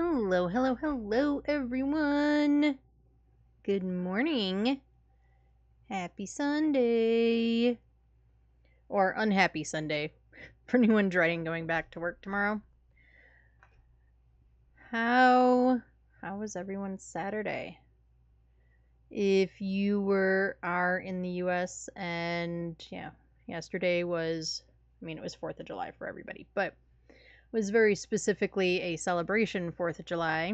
Hello, hello, hello, everyone. Good morning. Happy Sunday. Or unhappy Sunday for anyone dreading going back to work tomorrow. How was everyone's Saturday? If you are in the US and yesterday was, it was 4th of July for everybody, but was very specifically a celebration 4th of July.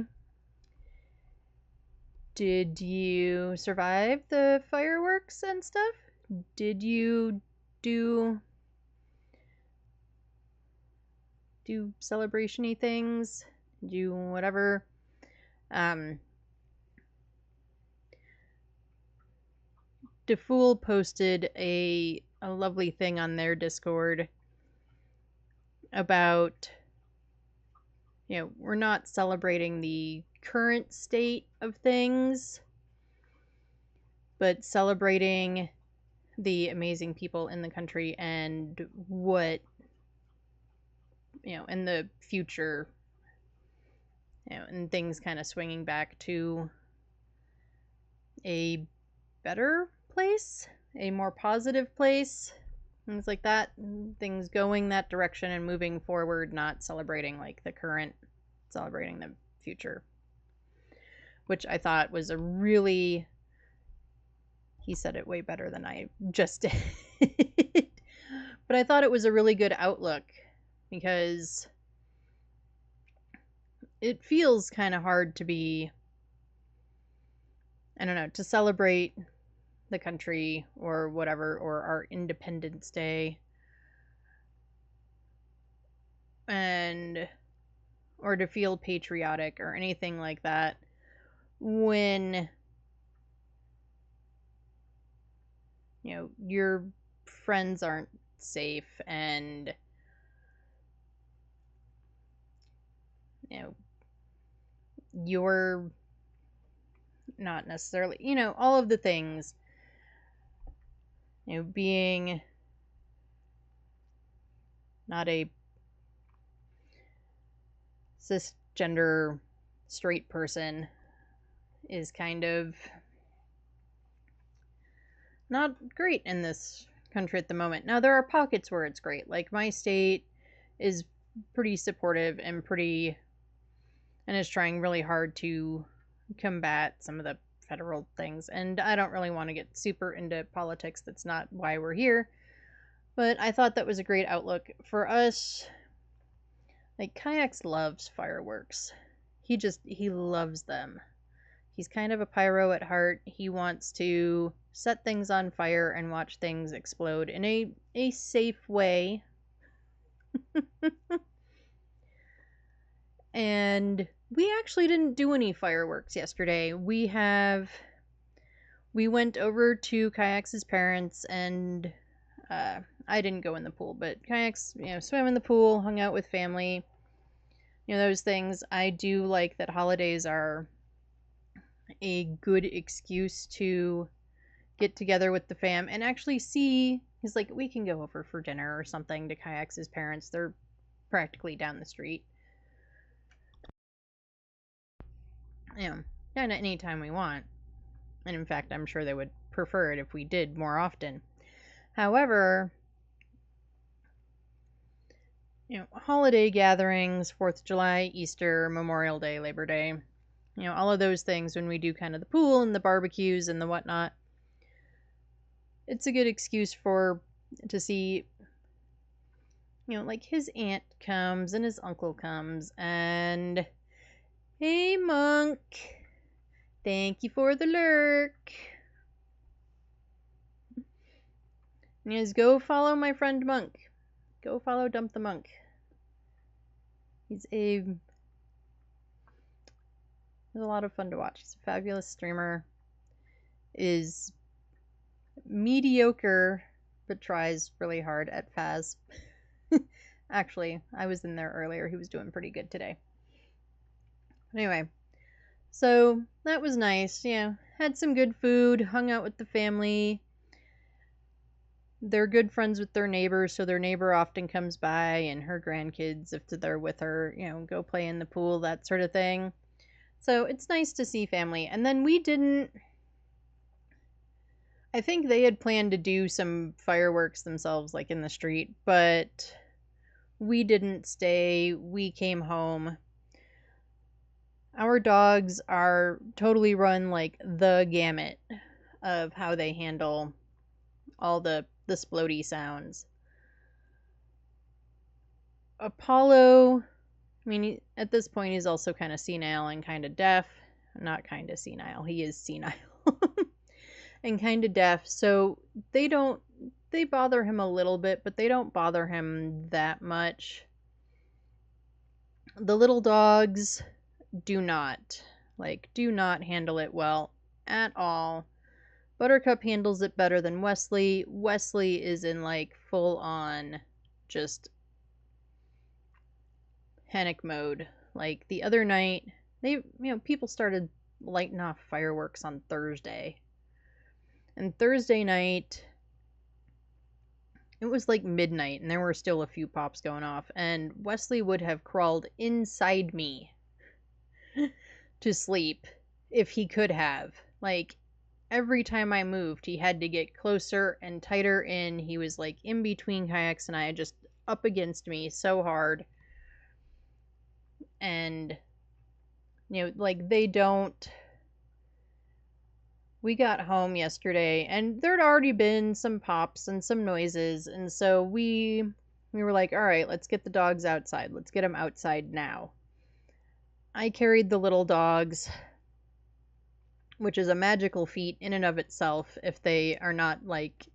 Did you survive the fireworks and stuff? Did you do celebration-y things? Did you whatever? DeFool posted a lovely thing on their Discord about we're not celebrating the current state of things, but celebrating the amazing people in the country and what in the future, and things kind of swinging back to a better place, a more positive place, things like that, things going that direction and moving forward, not celebrating like the current, celebrating the future, which I thought was a really, he said it way better than I just did, but I thought it was a really good outlook because it feels kind of hard to be, I don't know, to celebrate the country or whatever, or our Independence Day, and or to feel patriotic or anything like that when your friends aren't safe and you're not necessarily, all of the things, being not a cisgender straight person is kind of not great in this country at the moment. Now, there are pockets where it's great. Like, my state is pretty supportive and is trying really hard to combat some of the federal things. And I don't really want to get super into politics. That's not why we're here. But I thought that was a great outlook for us. Like, Kayaks loves fireworks. He loves them. He's kind of a pyro at heart. He wants to set things on fire and watch things explode in a safe way. And we actually didn't do any fireworks yesterday. We went over to Kayaks' parents, and I didn't go in the pool, but Kayaks, swam in the pool, hung out with family, those things. I do like that holidays are a good excuse to get together with the fam and actually see. He's like, we can go over for dinner or something to Kayaks' parents. They're practically down the street. And any time we want. And in fact, I'm sure they would prefer it if we did more often. However, holiday gatherings, 4th of July, Easter, Memorial Day, Labor Day, all of those things, when we do kind of the pool and the barbecues and the whatnot, it's a good excuse to see, like his aunt comes and his uncle comes, and hey, Monk, thank you for the lurk. And he goes, go follow my friend Monk. Go follow Dump the Monk. He's a lot of fun to watch. He's a fabulous streamer. Is mediocre, but tries really hard at Phas. Actually, I was in there earlier. He was doing pretty good today. Anyway, so that was nice. Had some good food, hung out with the family. they're good friends with their neighbor, so their neighbor often comes by, and her grandkids, if they're with her, go play in the pool, that sort of thing. So it's nice to see family. And then we didn't. I think they had planned to do some fireworks themselves, like in the street, but we didn't stay. We came home. Our dogs are totally run like the gamut of how they handle all the splody sounds. Apollo, I mean, at this point, he's also kind of senile and kind of deaf. Not kind of senile, he is senile. And kind of deaf, so they bother him a little bit, but they don't bother him that much. The little dogs do not handle it well at all. Buttercup handles it better than Wesley. Wesley is in like full on just panic mode. Like the other night, people started lighting off fireworks on Thursday. And Thursday night, it was like midnight and there were still a few pops going off. And Wesley would have crawled inside me to sleep if he could have. Like, every time I moved, he had to get closer and tighter in. He was like in between Kayaks and I, just up against me so hard. And, like they don't. We got home yesterday and there'd already been some pops and some noises. And so we were like, all right, let's get the dogs outside. Let's get them outside now. I carried the little dogs, which is a magical feat in and of itself if they are not like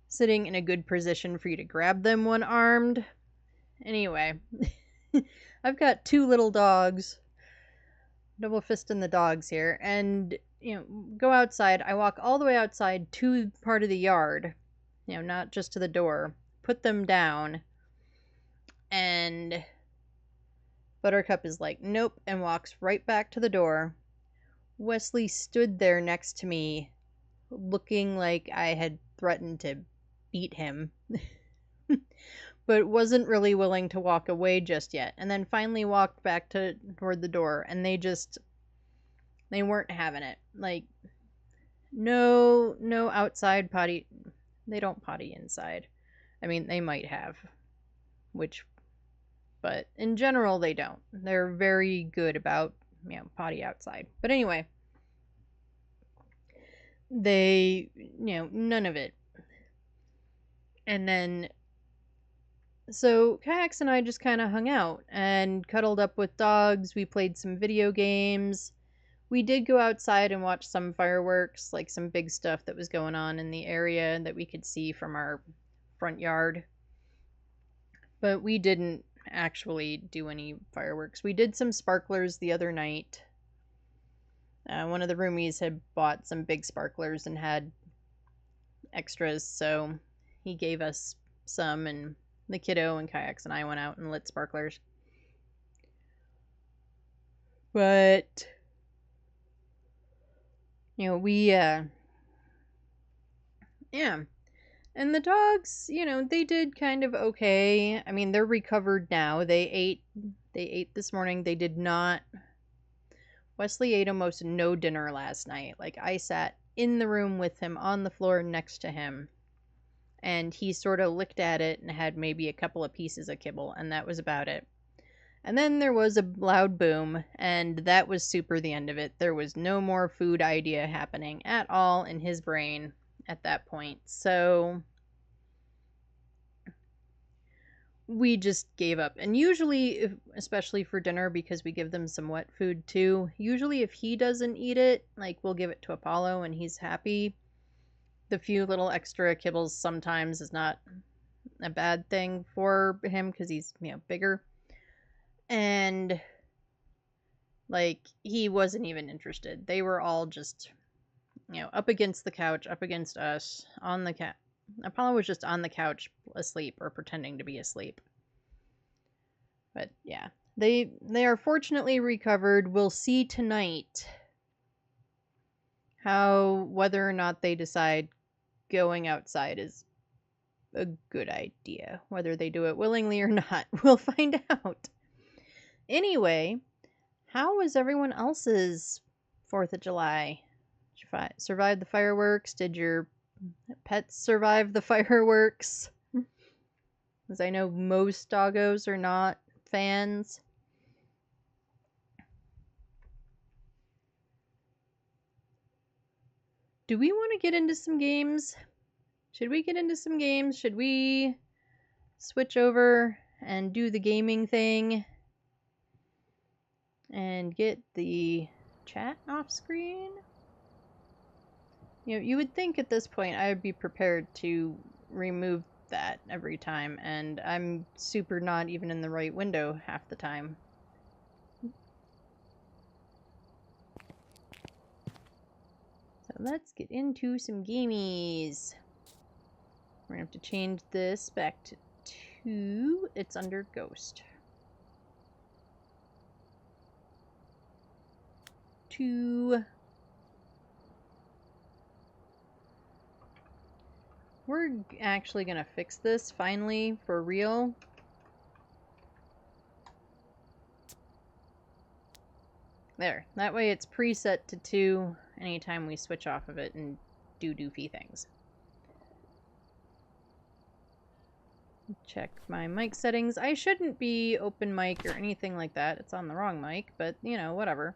sitting in a good position for you to grab them one armed. Anyway, I've got two little dogs, double fisting the dogs here, and go outside. I walk all the way outside to part of the yard, not just to the door, put them down, and Buttercup is like, nope, and walks right back to the door. Wesley stood there next to me, looking like I had threatened to beat him, but wasn't really willing to walk away just yet, and then finally walked back toward the door, and they weren't having it. Like, no outside potty. They don't potty inside. I mean, they might have, but in general, they don't. They're very good about, potty outside. But anyway, they, none of it. And then, so Kayaks and I just kind of hung out and cuddled up with dogs. We played some video games. We did go outside and watch some fireworks, like some big stuff that was going on in the area that we could see from our front yard. But we didn't actually do any fireworks. We did some sparklers the other night. One of the roomies had bought some big sparklers and had extras, so he gave us some, and the kiddo and Kayaks and I went out and lit sparklers. But yeah. And the dogs, they did kind of okay. I mean, they're recovered now. They ate this morning. They did not. Wesley ate almost no dinner last night. Like, I sat in the room with him on the floor next to him, and he sort of looked at it and had maybe a couple of pieces of kibble, and that was about it. And then there was a loud boom, and that was super the end of it. There was no more food idea happening at all in his brain at that point. So we just gave up. And usually, especially for dinner, because we give them some wet food too, usually if he doesn't eat it, like, we'll give it to Apollo and he's happy. The few little extra kibbles sometimes is not a bad thing for him because he's, bigger. And, like, he wasn't even interested. They were all just, up against the couch, up against us, on the couch. Apollo was just on the couch asleep or pretending to be asleep. But, yeah. They are fortunately recovered. We'll see tonight whether or not they decide going outside is a good idea. Whether they do it willingly or not, we'll find out. Anyway, how was everyone else's 4th of July? Did you survive the fireworks? Did your pets survive the fireworks? Because I know most doggos are not fans. Do we want to get into some games? Should we get into some games? Should we switch over and do the gaming thing? And get the chat off screen? You know, you would think at this point I would be prepared to remove that every time, and I'm super not even in the right window half the time. So let's get into some gamies. We're gonna have to change this back to 2. It's under Ghost. 2. We're actually gonna fix this finally for real. There. That way it's preset to 2 anytime we switch off of it and do doofy things. Check my mic settings. I shouldn't be open mic or anything like that. It's on the wrong mic, but you know, whatever.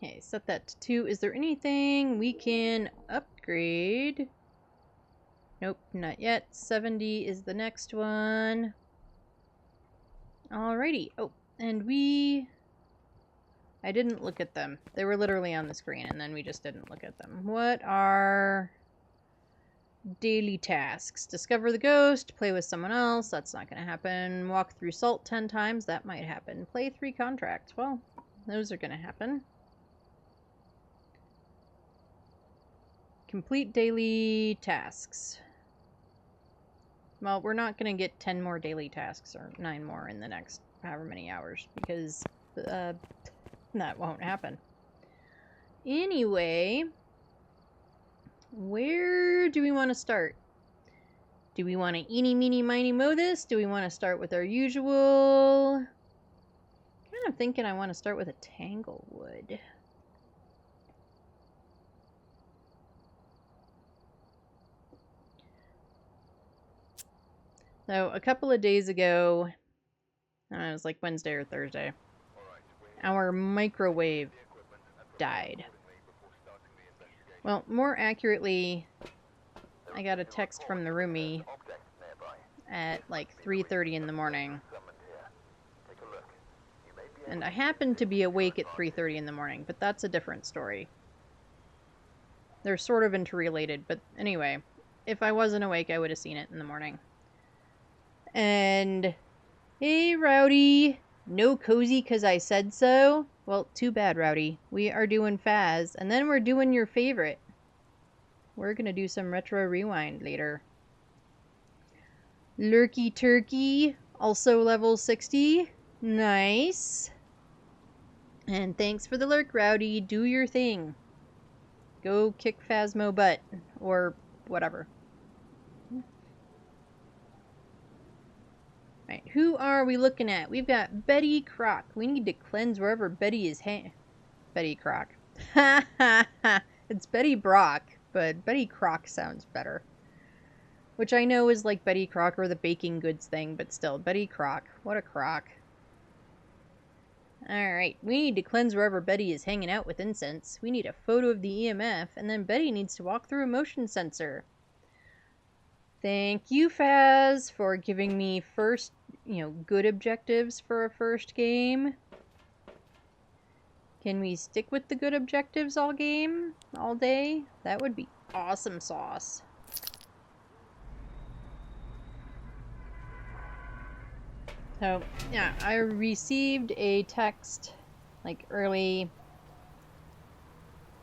Okay, set that to 2. Is there anything we can upgrade? Nope, not yet. 70 is the next one. Alrighty. Oh, and I didn't look at them. They were literally on the screen, and then we just didn't look at them. What are daily tasks? Discover the ghost, play with someone else. That's not going to happen. Walk through salt 10 times. That might happen. Play 3 contracts. Well, those are going to happen. Complete daily tasks. Well, we're not going to get 10 more daily tasks or 9 more in the next however many hours because that won't happen. Anyway, where do we want to start? Do we want to eeny, meeny, miny, moe this? Do we want to start with our usual? Kind of thinking I want to start with a Tanglewood. So, a couple of days ago, it was like Wednesday or Thursday, our microwave died. Well, more accurately, I got a text from the roomie at like 3:30 in the morning. And I happened to be awake at 3:30 in the morning, but that's a different story. They're sort of interrelated, but anyway, if I wasn't awake, I would have seen it in the morning. And, hey, Rowdy, no cozy 'cause I said so? Well, too bad, Rowdy. We are doing Phas, and then we're doing your favorite. We're gonna do some retro rewind later. Lurky Turkey, also level 60. Nice. And thanks for the lurk, Rowdy. Do your thing. Go kick Phasmo butt, or whatever. Right, who are we looking at? We've got Betty Croc. We need to cleanse wherever Betty is Betty Croc. Ha ha ha. It's Betty Brock, but Betty Croc sounds better. Which I know is like Betty Croc or the baking goods thing, but still, Betty Croc. What a crock. Alright, we need to cleanse wherever Betty is hanging out with incense. We need a photo of the EMF, and then Betty needs to walk through a motion sensor. Thank you, Phas, for giving me first, good objectives for a first game. Can we stick with the good objectives all game? All day? That would be awesome sauce. So, yeah, I received a text, early,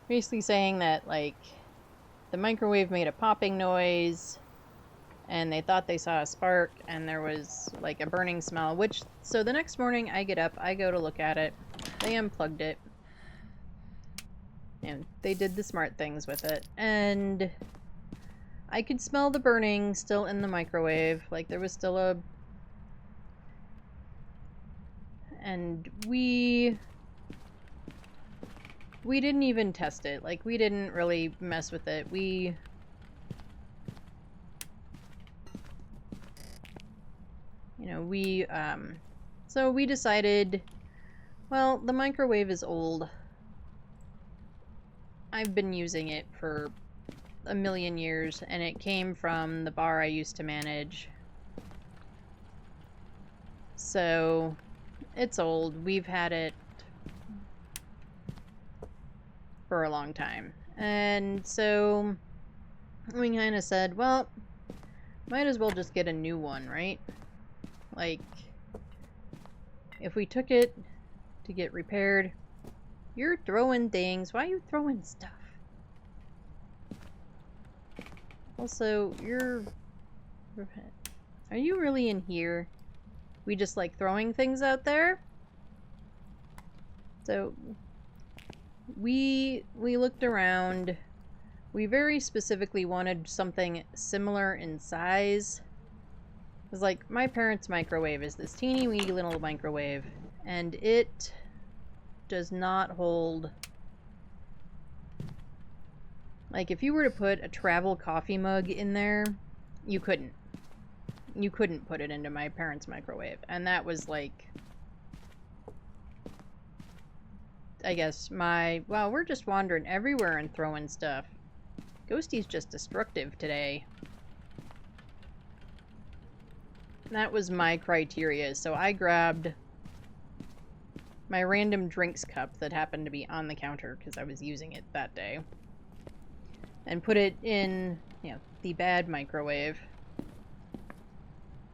basically saying that, the microwave made a popping noise, and they thought they saw a spark, and there was, a burning smell, so the next morning I get up, I go to look at it, they unplugged it, And they did the smart things with it. And I could smell the burning still in the microwave. Like, there was still a... And we didn't even test it. Like, we didn't really mess with it. So we decided, well, the microwave is old. I've been using it for a million years, and it came from the bar I used to manage. So, it's old. We've had it for a long time. And so, we kind of said, well, might as well just get a new one, right? Like, if we took it to get repaired, you're throwing things. Why are you throwing stuff? Also, are you really in here? We just like throwing things out there? So, we looked around. We very specifically wanted something similar in size. It was like, my parents' microwave is this teeny weeny little microwave, and it does not hold... Like, if you were to put a travel coffee mug in there, you couldn't. You couldn't put it into my parents' microwave. And that was like... I guess wow, we're just wandering everywhere and throwing stuff. Ghosty's just destructive today. That was my criteria, so I grabbed my random drinks cup that happened to be on the counter because I was using it that day. And put it in, the bad microwave.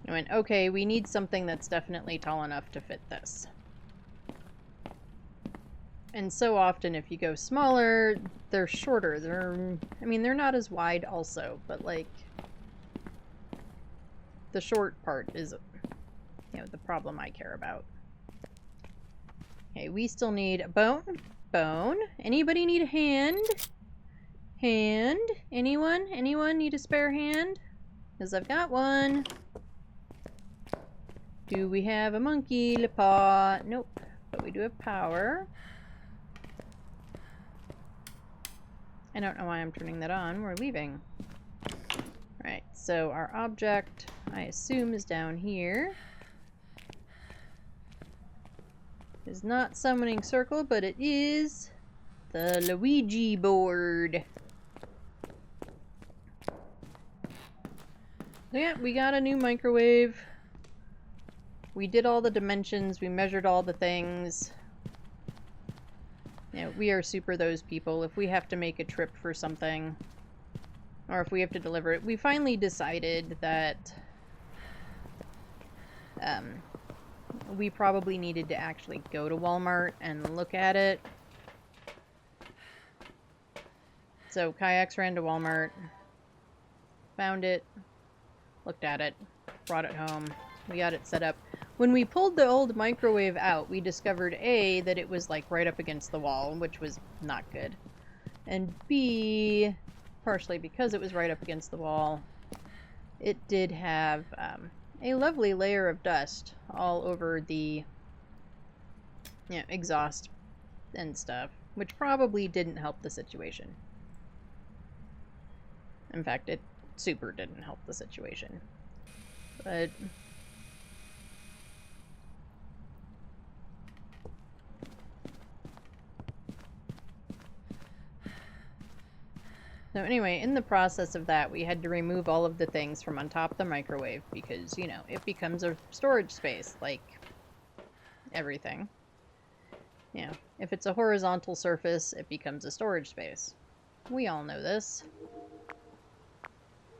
I went, okay, we need something that's definitely tall enough to fit this. And so often, if you go smaller, they're shorter. They're not as wide also, but like, the short part is, the problem I care about. Okay, we still need a bone. Anybody need a hand? Hand? Anyone need a spare hand? Because I've got one. Do we have a monkey paw? Nope, but we do have power. I don't know why I'm turning that on. We're leaving. Right, so our object, I assume, is down here. It's not summoning circle, but it is the Luigi board. So yeah, we got a new microwave. We did all the dimensions. We measured all the things. We are super those people. If we have to make a trip for something, or if we have to deliver it, we finally decided that we probably needed to actually go to Walmart and look at it. So kayaks ran to Walmart, found it, looked at it, brought it home. We got it set up. When we pulled the old microwave out, we discovered A, that it was like right up against the wall, which was not good. And B, partially because it was right up against the wall, it did have a lovely layer of dust all over the exhaust and stuff, which probably didn't help the situation. In fact, it super didn't help the situation. But so anyway, in the process of that, we had to remove all of the things from on top of the microwave because, it becomes a storage space, like everything. If it's a horizontal surface, it becomes a storage space. We all know this.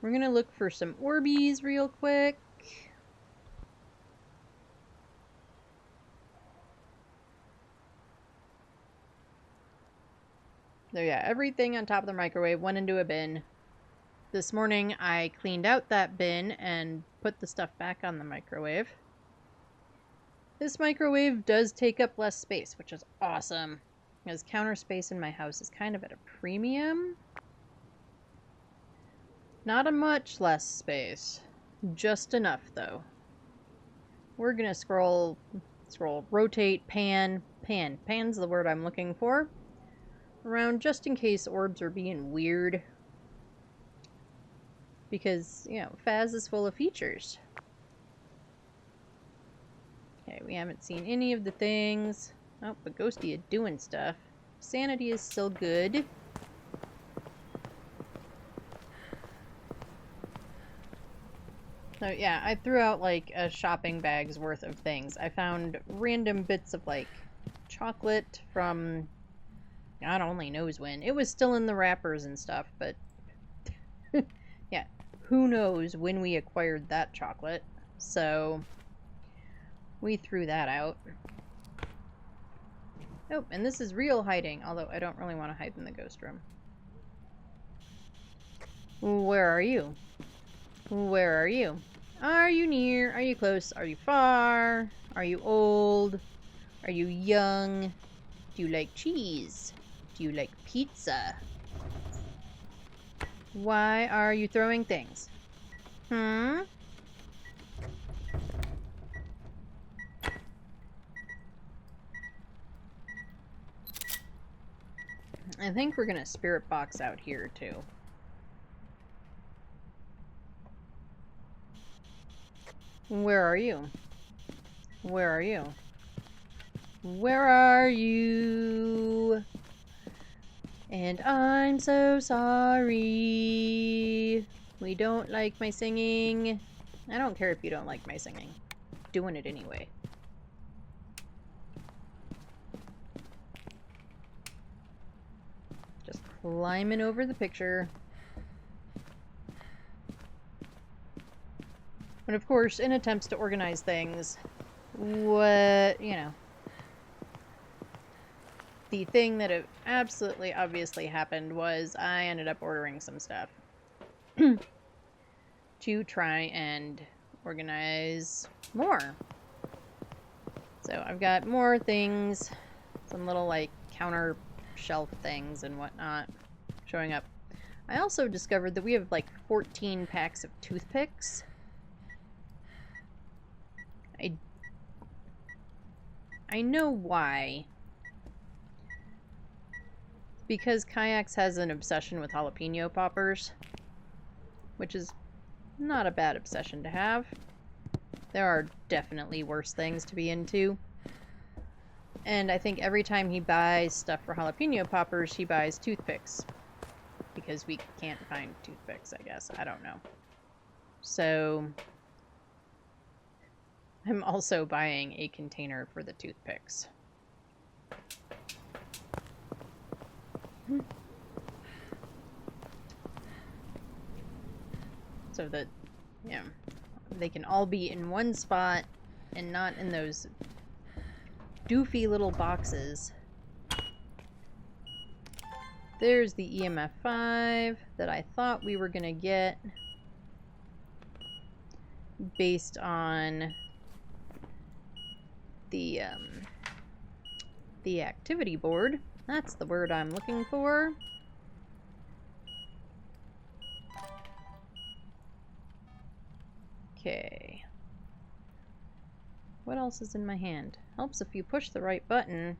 We're gonna look for some Orbeez real quick. So yeah, everything on top of the microwave went into a bin. This morning I cleaned out that bin and put the stuff back on the microwave. This microwave does take up less space, which is awesome. because counter space in my house is kind of at a premium. Not a much less space. Just enough, though. We're gonna rotate, pan's the word I'm looking for, around just in case orbs are being weird. Because, you know, Phas is full of features. Okay, we haven't seen any of the things. Oh, but Ghosty is doing stuff. Sanity is still good. So yeah, I threw out like a shopping bag's worth of things. I found random bits of like chocolate from God only knows when. It was still in the wrappers and stuff, but yeah, who knows when we acquired that chocolate. So we threw that out. Oh, and this is real hiding, although I don't really want to hide in the ghost room. Where are you? Where are you? Are you near? Are you close? Are you far? Are you old? Are you young? Do you like cheese? Do you like pizza? Why are you throwing things? Hmm? I think we're gonna spirit box out here too. Where are you? Where are you? Where are you? And I'm so sorry. We don't like my singing. I don't care if you don't like my singing. Doing it anyway. Just climbing over the picture. But of course, in attempts to organize things, the thing that absolutely obviously happened was I ended up ordering some stuff to try and organize more. So I've got more things, some little like counter shelf things and whatnot showing up. I also discovered that we have like 14 packs of toothpicks. I know why. Because Kayaks has an obsession with jalapeno poppers, which is not a bad obsession to have. There are definitely worse things to be into. And I think every time he buys stuff for jalapeno poppers, he buys toothpicks. Because we can't find toothpicks, I guess. I don't know. So I'm also buying a container for the toothpicks. So that, they can all be in one spot and not in those doofy little boxes. There's the EMF 5 that I thought we were gonna get based on the activity board. That's the word I'm looking for. Okay. What else is in my hand? Helps if you push the right button.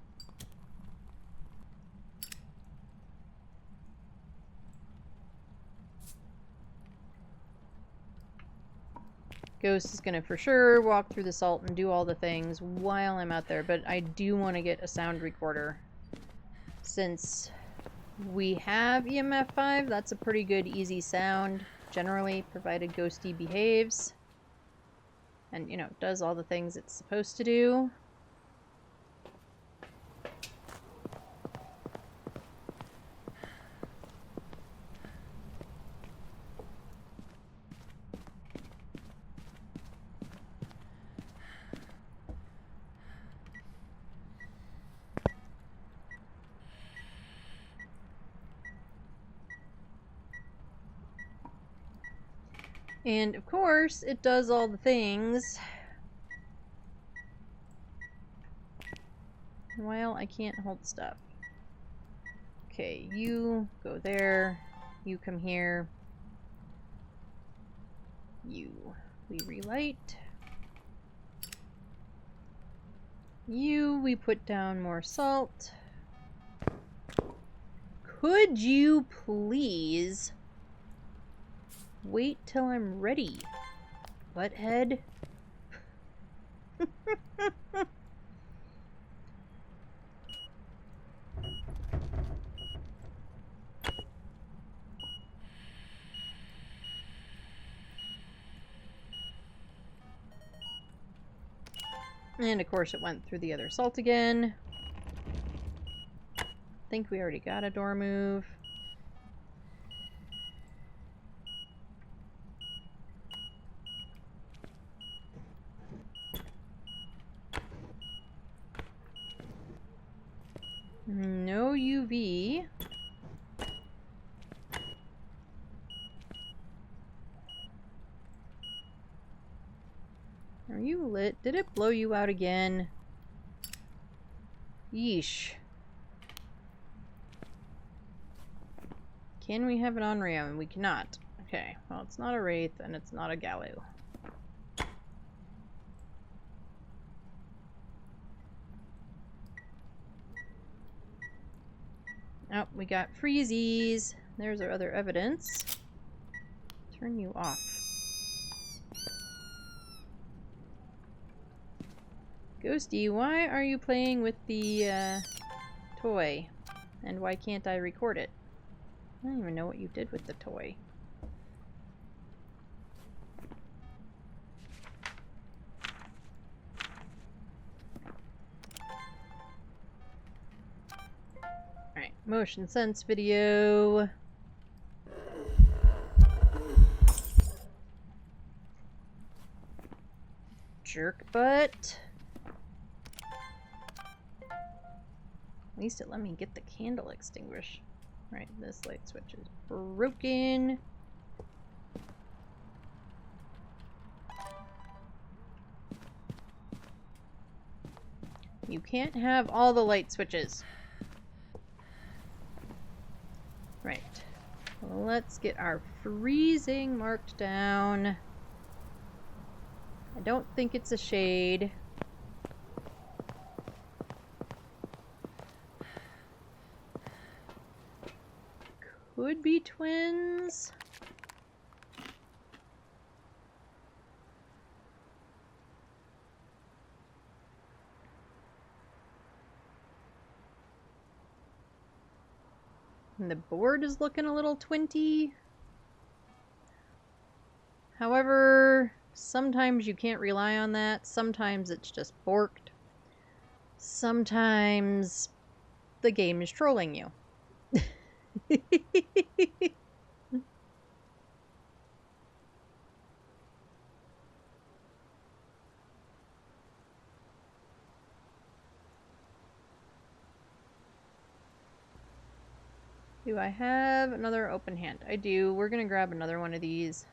Ghost is gonna for sure walk through the salt and do all the things while I'm out there, but I do want to get a sound recorder. Since we have EMF 5, that's a pretty good easy sound, generally, provided Ghosty behaves. And, does all the things it's supposed to do. And, of course, it does all the things while I can't hold stuff. Okay, you go there. You come here. You. We relight. You, we put down more salt. Could you please wait till I'm ready, butthead? And of course it went through the other salt again. Think we already got a door move. No UV. Are you lit? Did it blow you out again? Yeesh. Can we have an on-ramp? And we cannot. Okay, well it's not a wraith and it's not a gallo. Oh, we got freezies. There's our other evidence. Turn you off. Ghosty, why are you playing with the toy? And why can't I record it? I don't even know what you did with the toy. Alright, motion sense video. Jerk butt. At least it let me get the candle extinguished. Right, this light switch is broken. You can't have all the light switches. Right. Let's get our freezing marked down. I don't think it's a shade. Could be twins. And the board is looking a little twinty. However, sometimes you can't rely on that. Sometimes it's just borked. Sometimes the game is trolling you. Do I have another open hand? I do. We're gonna grab another one of these.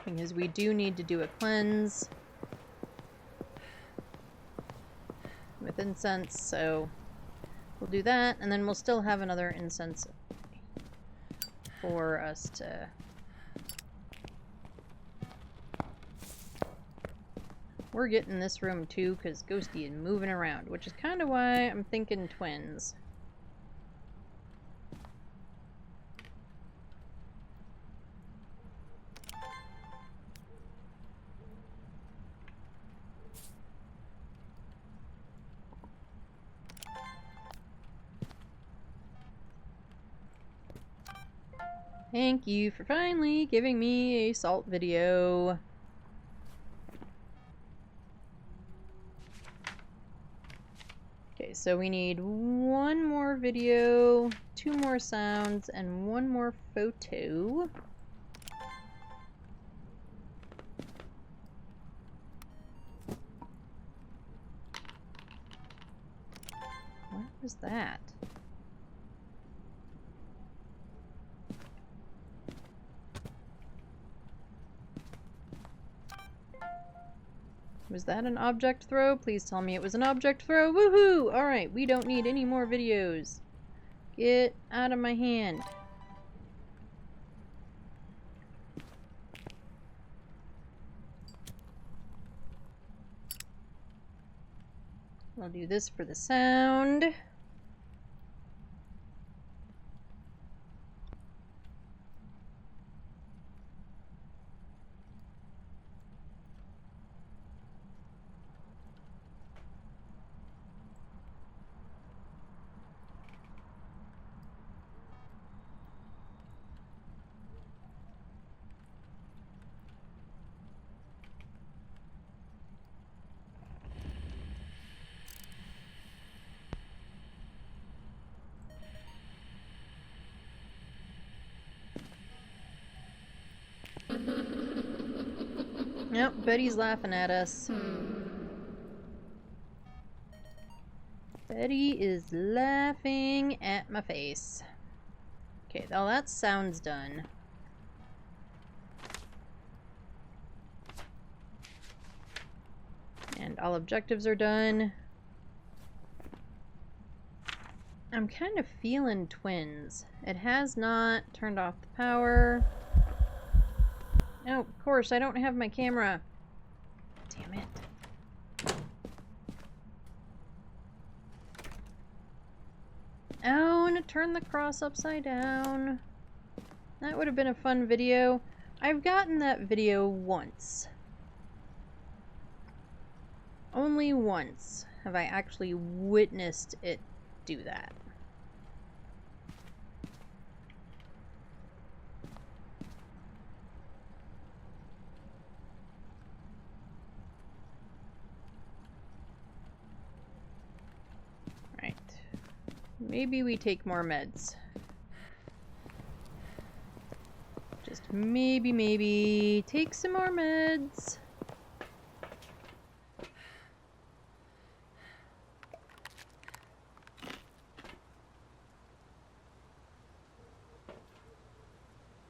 Because we do need to do a cleanse with incense, so we'll do that, and then we'll still have another incense for us to... We're getting this room too, because Ghosty is moving around, which is kind of why I'm thinking twins. Thank you for finally giving me a salt video. Okay, so we need one more video, 2 more sounds, and 1 more photo. What was that? Was that an object throw? Please tell me it was an object throw. Woohoo! Alright, we don't need any more videos. Get out of my hand. I'll do this for the sound. Nope, Betty's laughing at us. Betty is laughing at my face. Okay, well, that sound's done. And all objectives are done. I'm kind of feeling twins. It has not turned off the power. Oh, of course, I don't have my camera. Damn it. Oh, and it turned the cross upside down. That would have been a fun video. I've gotten that video once. Only once have I actually witnessed it do that. Right. Maybe we take more meds. Just maybe take some more meds.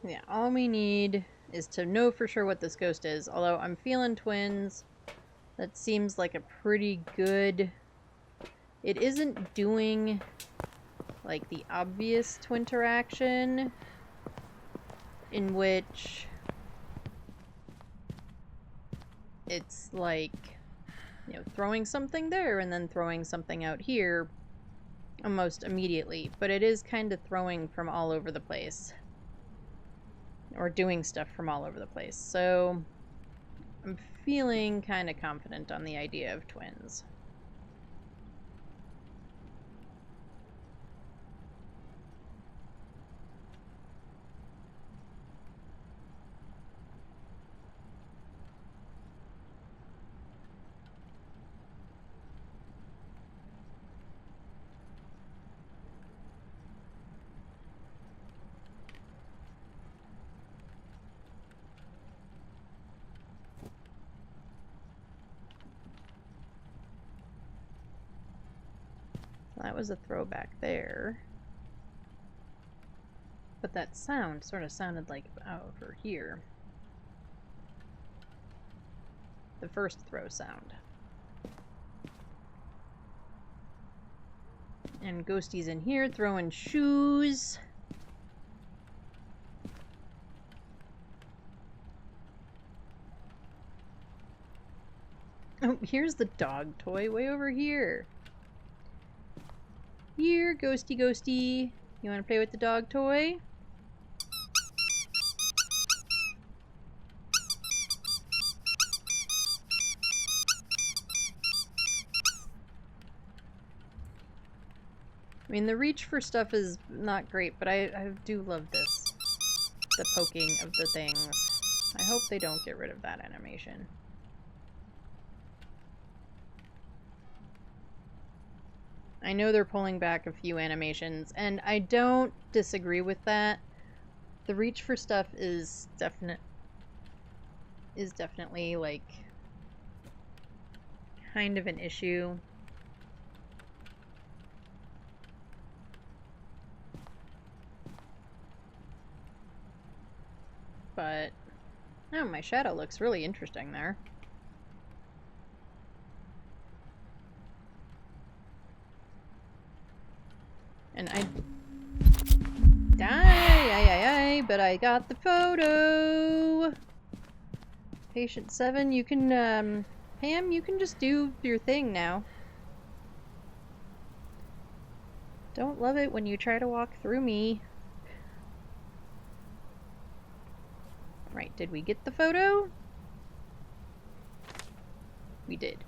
Yeah, all we need is to know for sure what this ghost is. Although I'm feeling twins. That seems like a pretty good... It isn't doing like the obvious twinteraction in which it's like, you know, throwing something there and then throwing something out here almost immediately. But it is kind of throwing from all over the place. Or doing stuff from all over the place. So I'm feeling kind of confident on the idea of twins. That was a throwback there. But that sound sort of sounded like over here. The first throw sound. And Ghosty's in here throwing shoes. Oh, here's the dog toy way over here. Here, Ghosty Ghosty. You want to play with the dog toy? I mean, the reach for stuff is not great, but I do love this. The poking of the things. I hope they don't get rid of that animation. I know they're pulling back a few animations, and I don't disagree with that. The reach for stuff is definitely like kind of an issue. But oh, my shadow looks really interesting there. but I got the photo. Patient 7, you can, Pam, you can just do your thing now. Don't love it when you try to walk through me. Right, did we get the photo? We did.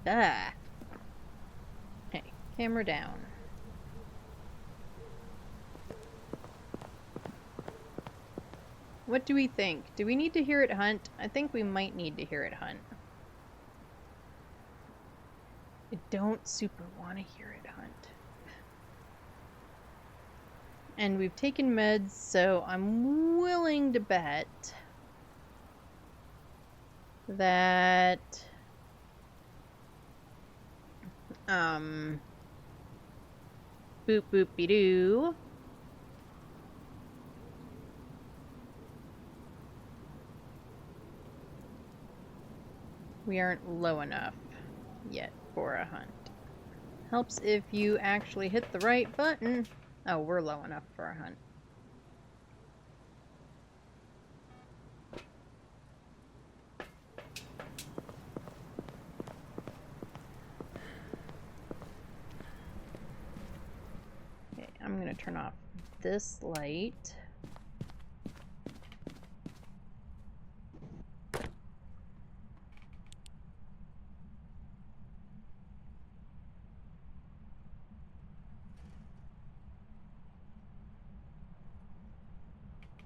Ah. Okay, camera down. What do we think? Do we need to hear it hunt? I think we might need to hear it hunt. I don't super want to hear it hunt. And we've taken meds, so I'm willing to bet that boop boop be doo. We aren't low enough yet for a hunt. Helps if you actually hit the right button. Oh, we're low enough for a hunt. Okay, I'm gonna turn off this light.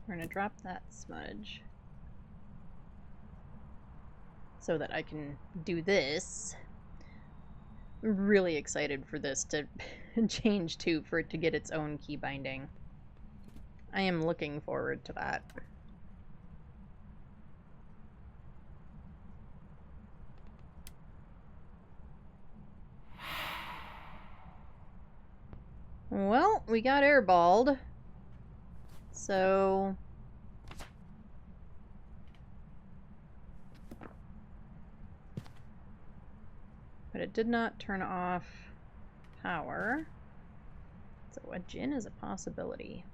We're gonna drop that smudge so that I can do this. I'm really excited for this to change too, for it to get its own key binding. I am looking forward to that. Well, we got airballed. So but it did not turn off power. So a gin is a possibility.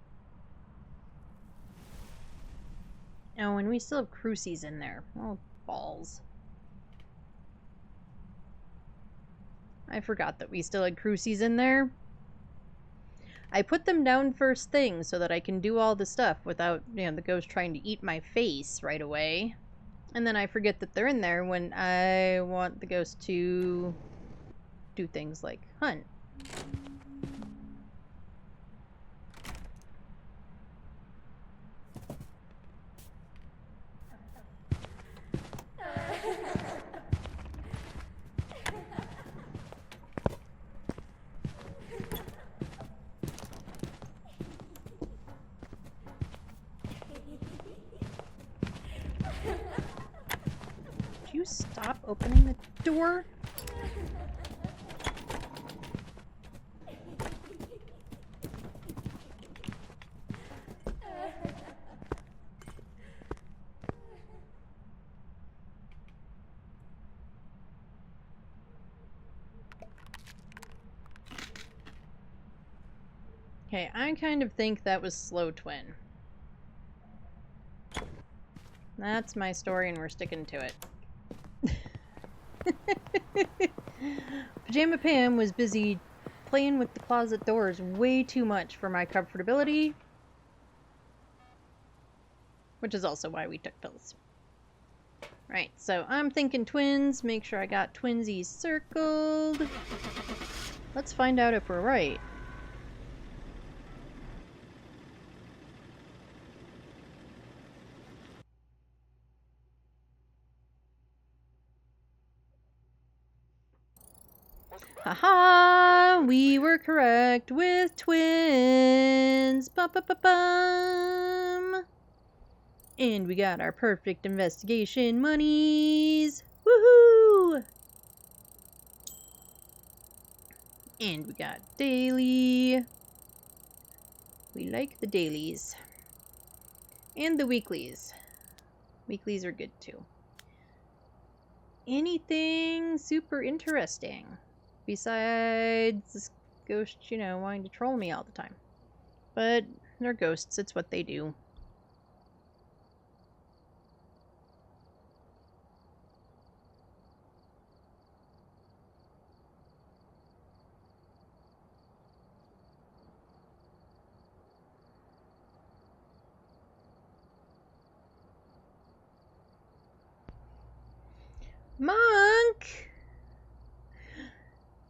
Oh, and we still have crucies in there. Oh, balls. I forgot that we still had crucies in there. I put them down first thing so that I can do all the stuff without, you know, the ghost trying to eat my face right away. And then I forget that they're in there when I want the ghost to do things like hunt. You stop opening the door? Okay, I kind of think that was Slow Twin. That's my story and we're sticking to it. Pajama Pam was busy playing with the closet doors way too much for my comfortability. Which is also why we took pills. Right, so I'm thinking twins. Make sure I got twinsies circled. Let's find out if we're right. Haha! We were correct with twins! Ba-ba-ba-bum! And we got our perfect investigation monies! Woohoo! And we got daily. We like the dailies. And the weeklies. Weeklies are good too. Anything super interesting? Besides this ghost, you know, wanting to troll me all the time. But they're ghosts, it's what they do. Monk!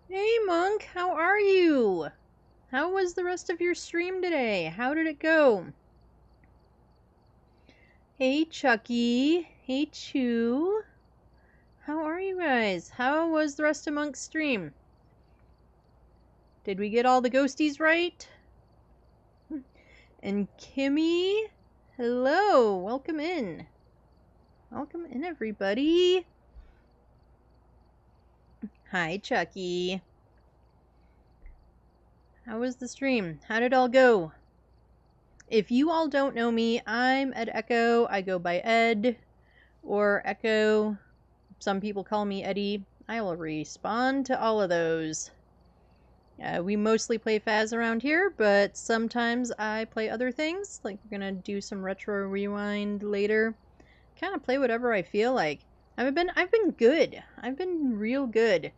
Hey, Monk, how are you? How was the rest of your stream today? How did it go? Hey, Chucky. Hey, Chew. How are you guys? How was the rest of Monk's stream? Did we get all the ghosties right? And Kimmy, hello. Welcome in. Welcome in, everybody. Hi, Chucky. How was the stream? How did it all go? If you all don't know me, I'm Ed Echo. I go by Ed or Echo. Some people call me Eddie. I will respond to all of those. We mostly play Phas around here, but sometimes I play other things. Like, we're gonna do some retro rewind later. Kind of play whatever I feel like. I've been good. I've been real good.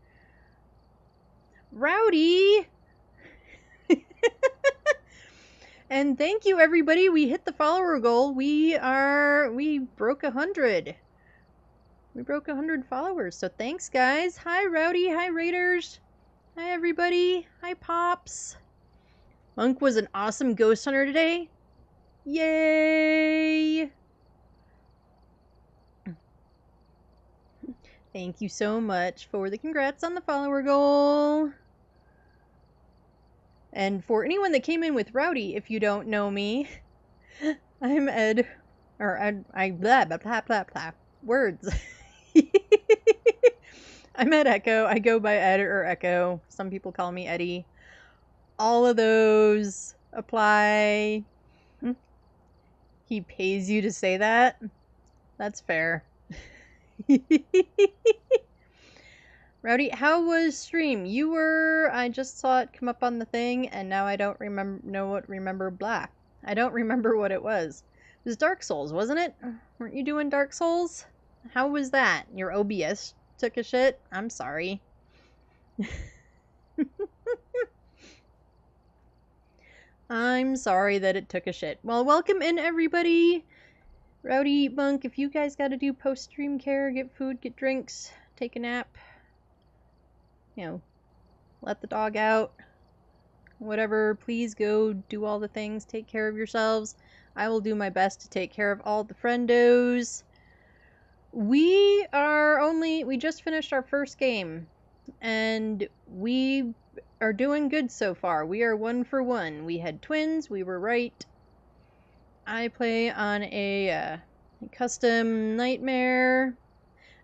Rowdy! And thank you, everybody. We hit the follower goal. We broke 100. We broke 100 followers. So thanks, guys. Hi, Rowdy. Hi, Raiders. Hi, everybody. Hi, Pops. Monk was an awesome ghost hunter today. Yay! Thank you so much for the congrats on the follower goal. And for anyone that came in with Rowdy, if you don't know me, I'm Ed, or I blah, blah, blah, blah, blah. Words. I'm Ed Echo. I go by Ed or Echo. Some people call me Eddie. All of those apply. He pays you to say that? That's fair. Rowdy, how was stream? You were... I just saw it come up on the thing, and now I don't remember blah. I don't remember what it was. It was Dark Souls, wasn't it? Weren't you doing Dark Souls? How was that? Your OBS took a shit? I'm sorry. I'm sorry that it took a shit. Well, welcome in, everybody. Rowdy, Monk, if you guys gotta do post-stream care, get food, get drinks, take a nap, you know, let the dog out, whatever, please go do all the things, take care of yourselves. I will do my best to take care of all the friendos. We just finished our first game, and we are doing good so far. We are 1 for 1. We had twins, we were right. I play on a custom nightmare.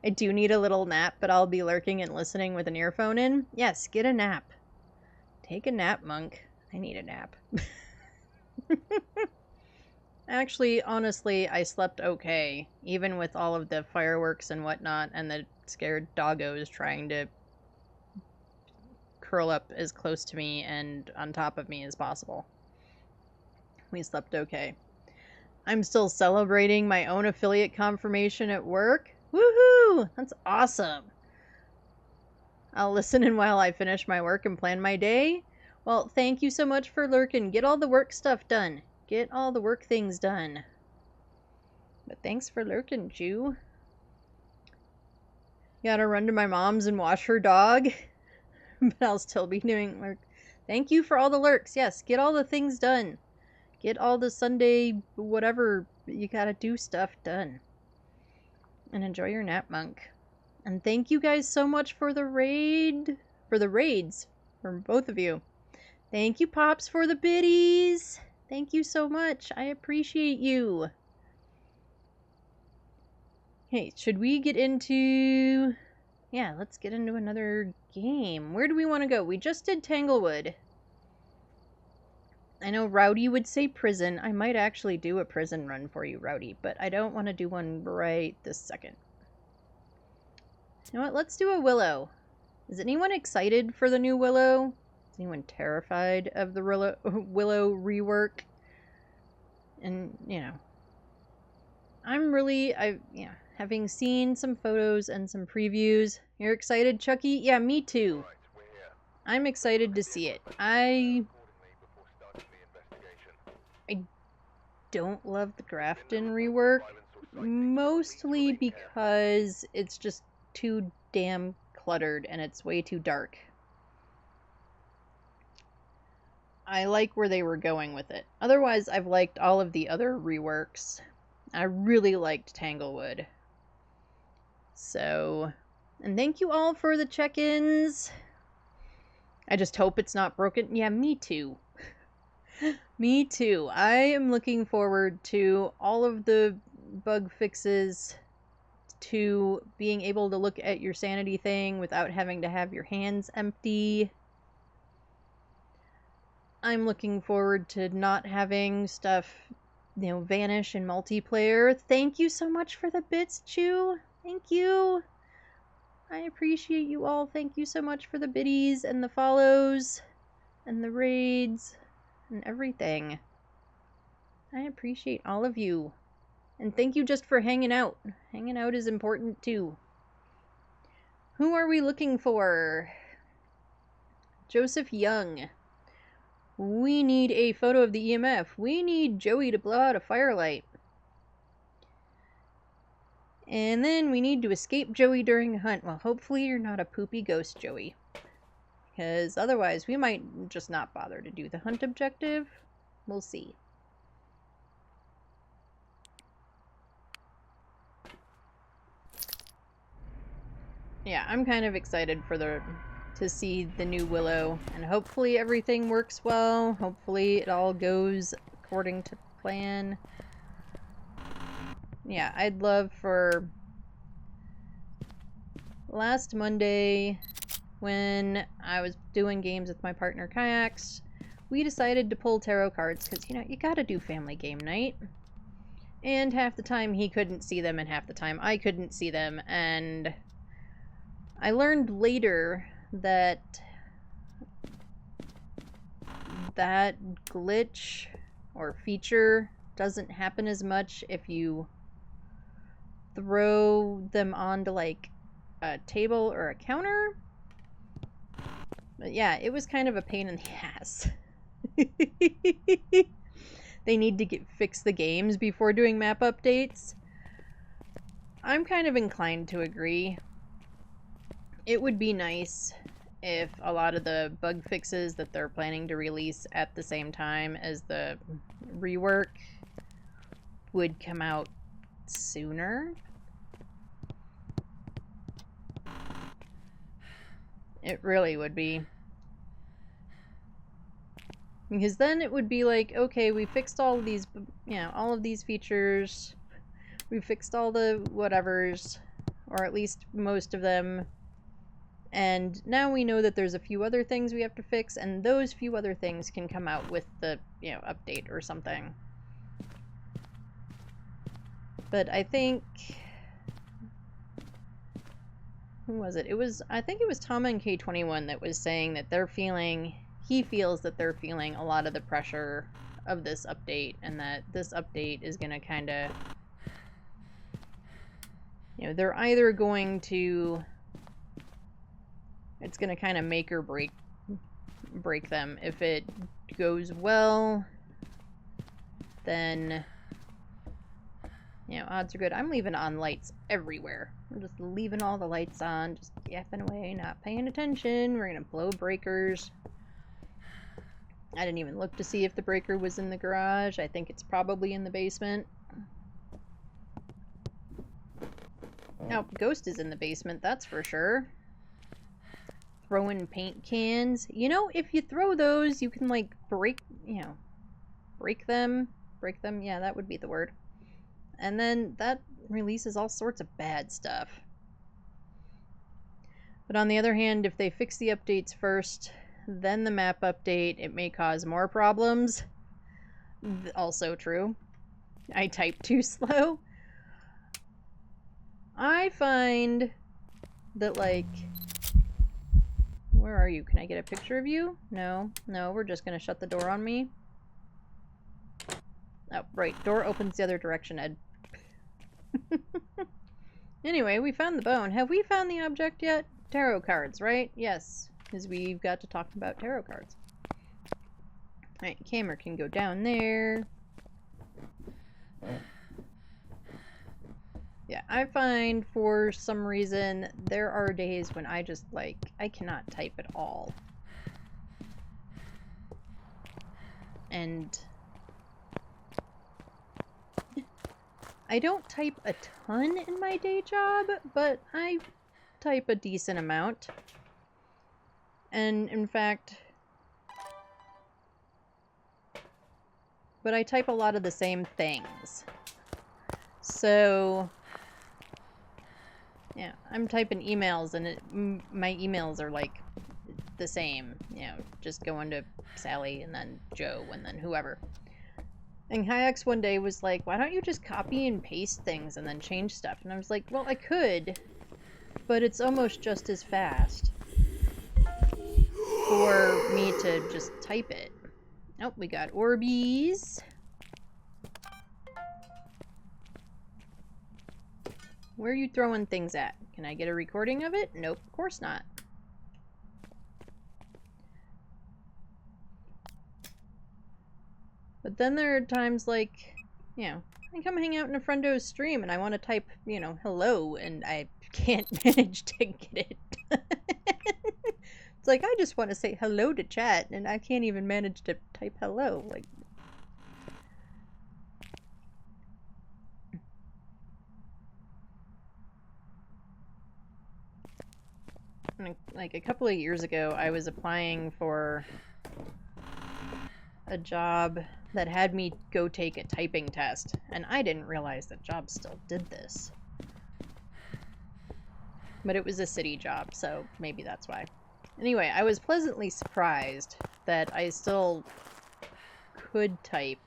I do need a little nap, but I'll be lurking and listening with an earphone in. Yes, get a nap. Take a nap, Monk. I need a nap. Actually, honestly, I slept okay, even with all of the fireworks and whatnot, and the scared doggos trying to curl up as close to me and on top of me as possible. We slept okay. I'm still celebrating my own affiliate confirmation at work. Woohoo! That's awesome. I'll listen in while I finish my work and plan my day. Well, thank you so much for lurking. Get all the work stuff done. Get all the work things done. But thanks for lurking, Jew. Gotta run to my mom's and wash her dog. But I'll still be doing lurk. Thank you for all the lurks. Yes, get all the things done. Get all the Sunday whatever you gotta do stuff done. And enjoy your nap, Monk. And thank you guys so much for the raids, from both of you. Thank you, Pops, for the biddies. Thank you so much. I appreciate you. Hey, should we get into... Yeah, let's get into another game. Where do we want to go? We just did Tanglewood. I know Rowdy would say prison. I might actually do a prison run for you, Rowdy, but I don't want to do one right this second. You know what? Let's do a Willow. Is anyone excited for the new Willow? Is anyone terrified of the Willow rework? And, you know, having seen some photos and some previews. You're excited, Chucky? Yeah, me too. I'm excited to see it. I don't love the Grafton rework, mostly because it's just too damn cluttered and it's way too dark. I like where they were going with it. Otherwise, I've liked all of the other reworks. I really liked Tanglewood. So, and thank you all for the check-ins. I just hope it's not broken. Yeah, me too. Me too. I am looking forward to all of the bug fixes, to being able to look at your sanity thing without having to have your hands empty. I'm looking forward to not having stuff, vanish in multiplayer. Thank you so much for the bits, Chew. Thank you. I appreciate you all. Thank you so much for the biddies and the follows and the raids and everything. I appreciate all of you. And thank you just for hanging out. Hanging out is important too. Who are we looking for? Joseph Young. We need a photo of the EMF. We need Joey to blow out a firelight. And then we need to escape Joey during a hunt. Well, hopefully you're not a poopy ghost, Joey. Because otherwise we might just not bother to do the hunt objective. We'll see. Yeah, I'm kind of excited for to see the new Willow, and hopefully everything works well. Hopefully it all goes according to plan. Yeah, I'd love for last Monday when I was doing games with my partner Kayaks, we decided to pull tarot cards because, you gotta do family game night. And half the time he couldn't see them and half the time I couldn't see them, and I learned later that that glitch or feature doesn't happen as much if you throw them onto like a table or a counter. But yeah, it was kind of a pain in the ass. They need to fix the games before doing map updates. I'm kind of inclined to agree. It would be nice if a lot of the bug fixes that they're planning to release at the same time as the rework would come out sooner. It really would be. Because then it would be like, okay, we fixed all of these, all of these features. We fixed all the whatevers, or at least most of them. And now we know that there's a few other things we have to fix, and those few other things can come out with the, update or something. But I think... who was it? I think it was Tom and K21 that was saying that he feels that they're feeling a lot of the pressure of this update, and that this update is going to kind of, they're either going to, it's going to kind of make or break them. If it goes well, then, odds are good. I'm leaving on lights everywhere. I'm just leaving all the lights on, just yapping away, not paying attention. We're going to blow breakers. I didn't even look to see if the breaker was in the garage. I think it's probably in the basement. Oh, Ghost is in the basement, that's for sure. Throwing paint cans. If you throw those, you can, like, break them. Break them, yeah, that would be the word. And then that releases all sorts of bad stuff. But on the other hand, if they fix the updates first, then the map update, it may cause more problems. Also true. I type too slow. I find that, like... where are you? Can I get a picture of you? No, we're just gonna shut the door on me. Oh, right. Door opens the other direction, Ed. Anyway, we found the bone. Have we found the object yet? Tarot cards, right? Yes, because we've got to talk about tarot cards. Alright, camera can go down there. Yeah, I find for some reason there are days when I just, like, I cannot type at all. And I don't type a ton in my day job, but I type a decent amount. And in fact, but I type a lot of the same things. So, yeah, I'm typing emails and my emails are like the same, you know, just going to Sally and then Joe and then whoever. And Kayaks one day was like, why don't you just copy and paste things and then change stuff? And I was like, well, I could, but it's almost just as fast for me to just type it. Oh, we got Orbeez. Where are you throwing things at? Can I get a recording of it? Nope, of course not. But then there are times like, you know, I come hang out in a friendo's stream and I want to type, you know, hello, and I can't manage to get it. It's like, I just want to say hello to chat, and I can't even manage to type hello. Like, a couple of years ago, I was applying for a job that had me go take a typing test, and I didn't realize that jobs still did this. But it was a city job, so maybe that's why. Anyway, I was pleasantly surprised that I still could type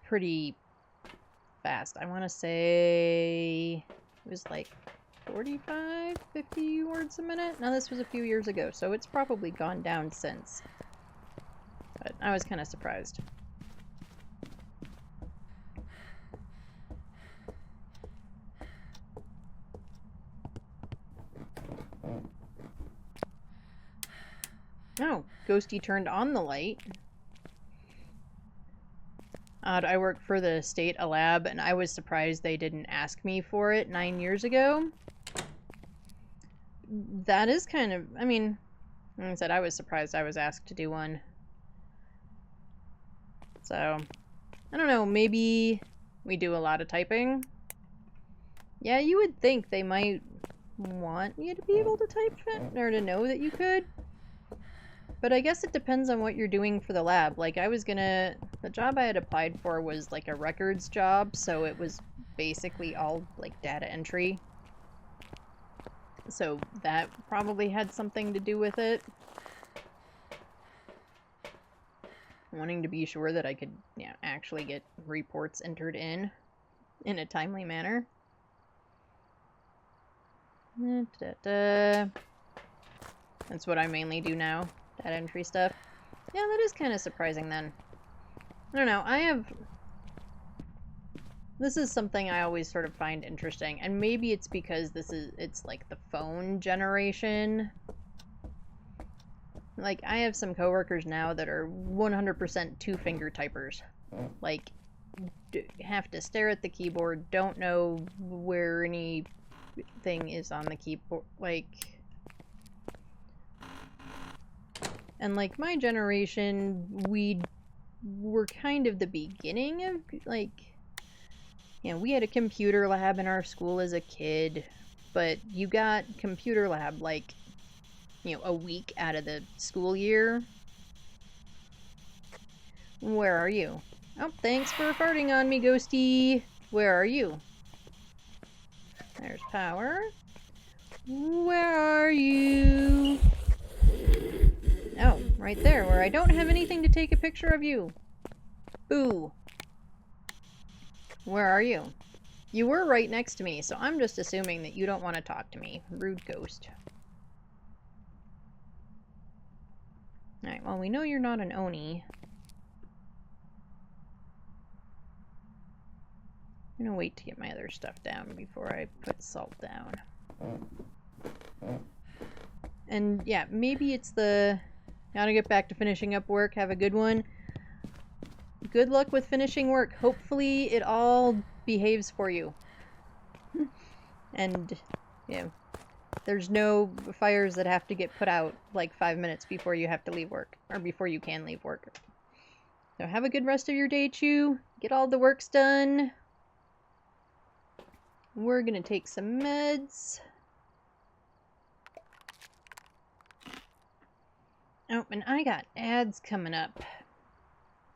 pretty fast. I want to say it was like 45, 50 words a minute. Now this was a few years ago, so it's probably gone down since. But I was kind of surprised. Oh, Ghosty turned on the light. Odd, I work for the state lab, and I was surprised they didn't ask me for it 9 years ago. That is kind of, I mean, like I said, I was surprised I was asked to do one. So, I don't know, maybe we do a lot of typing. Yeah, you would think they might want you to be able to type or to know that you could. But I guess it depends on what you're doing for the lab. Like, the job I had applied for was like a records job, so it was basically all like data entry. So that probably had something to do with it. Wanting to be sure that I could, yeah, actually get reports entered in a timely manner. That's what I mainly do now. Data entry stuff. Yeah, that is kind of surprising then. I don't know, this is something I always sort of find interesting, and maybe it's because it's like the phone generation. Like, I have some coworkers now that are 100% two-finger typers. Like, have to stare at the keyboard, don't know where anything is on the keyboard, like... And, like, my generation, we were kind of the beginning of, like... You know, we had a computer lab in our school as a kid, but you got computer lab, like, you know, a week out of the school year. Where are you? Oh, thanks for farting on me, Ghosty. Where are you? There's power. Where are you? Oh, right there, where I don't have anything to take a picture of you. Boo. Where are you? You were right next to me, so I'm just assuming that you don't want to talk to me. Rude ghost. Alright, well, we know you're not an Oni. I'm gonna wait to get my other stuff down before I put salt down. And yeah, maybe it's the... Gotta get back to finishing up work. Have a good one. good luck with finishing work. Hopefully it all behaves for you. And, you know, there's no fires that have to get put out like 5 minutes before you have to leave work, or before you can leave work. So have a good rest of your day, Chew. Get all the works done. We're gonna take some meds. Oh, and I got ads coming up.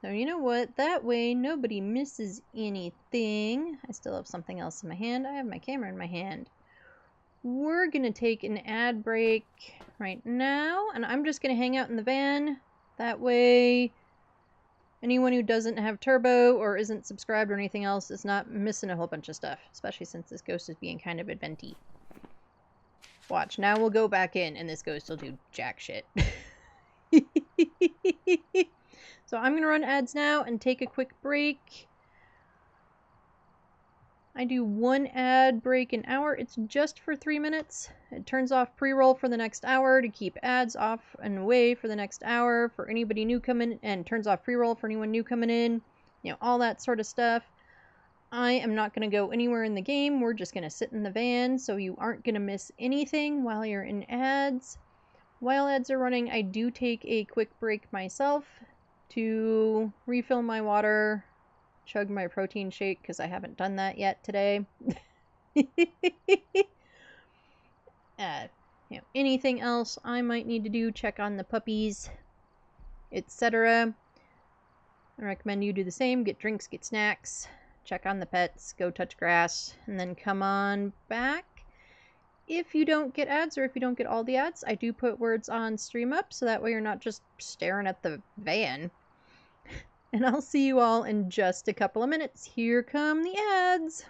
So you know what? That way nobody misses anything. I still have something else in my hand. I have my camera in my hand. We're gonna take an ad break right now, and I'm just gonna hang out in the van. That way anyone who doesn't have turbo or isn't subscribed or anything else is not missing a whole bunch of stuff, especially since this ghost is being kind of adventy. Watch, now we'll go back in and this ghost will do jack shit. So I'm going to run ads now and take a quick break. I do one ad break an hour. It's just for 3 minutes. It turns off pre-roll for the next hour to keep ads off and away for the next hour for anybody new coming, and turns off pre-roll for anyone new coming in. You know, all that sort of stuff. I am not going to go anywhere in the game. We're just going to sit in the van, so you aren't going to miss anything while you're in ads. While ads are running, I do take a quick break myself to refill my water, chug my protein shake, because I haven't done that yet today. You know, anything else I might need to do, check on the puppies, etc. I recommend you do the same. Get drinks, get snacks, check on the pets, go touch grass, and then come on back. If you don't get ads, or if you don't get all the ads, I do put words on stream up, so that way you're not just staring at the van. And I'll see you all in just a couple of minutes. Here come the ads.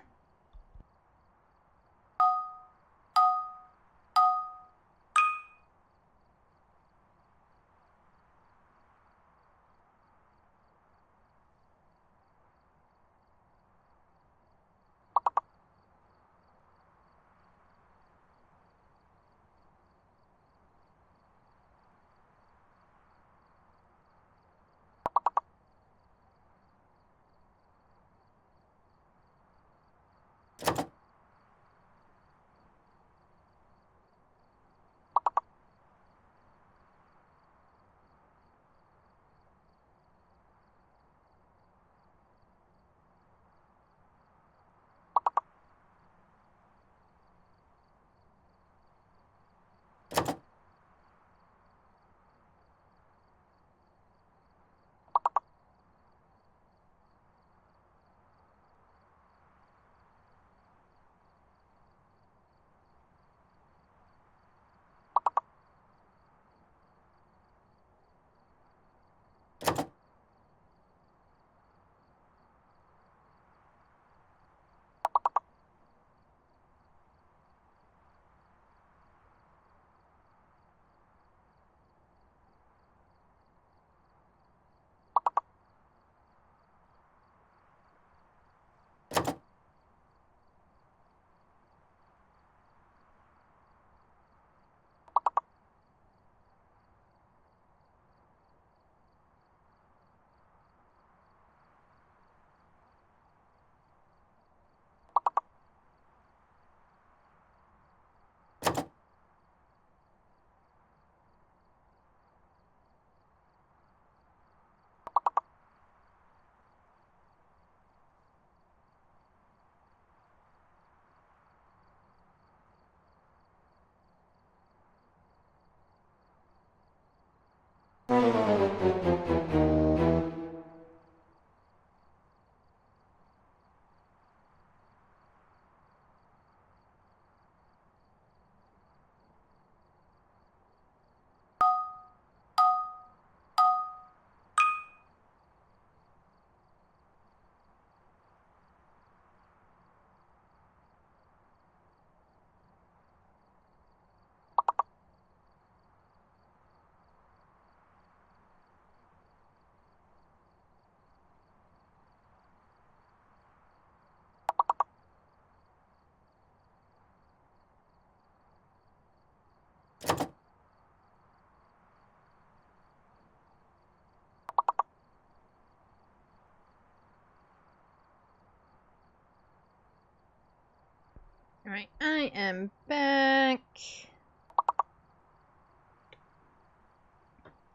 Alright, I am back.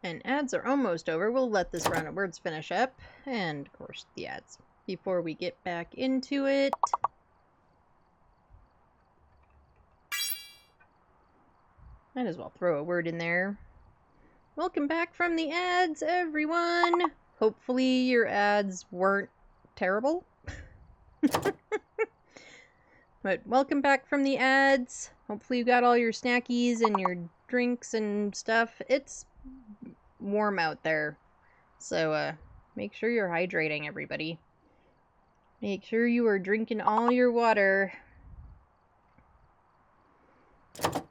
And ads are almost over. We'll let this round of words finish up. And, of course, the ads. Before we get back into it. Might as well throw a word in there. Welcome back from the ads, everyone! Hopefully your ads weren't terrible. But welcome back from the ads. Hopefully you got all your snackies and your drinks and stuff. It's warm out there. So, make sure you're hydrating, everybody. Make sure you are drinking all your water. I'll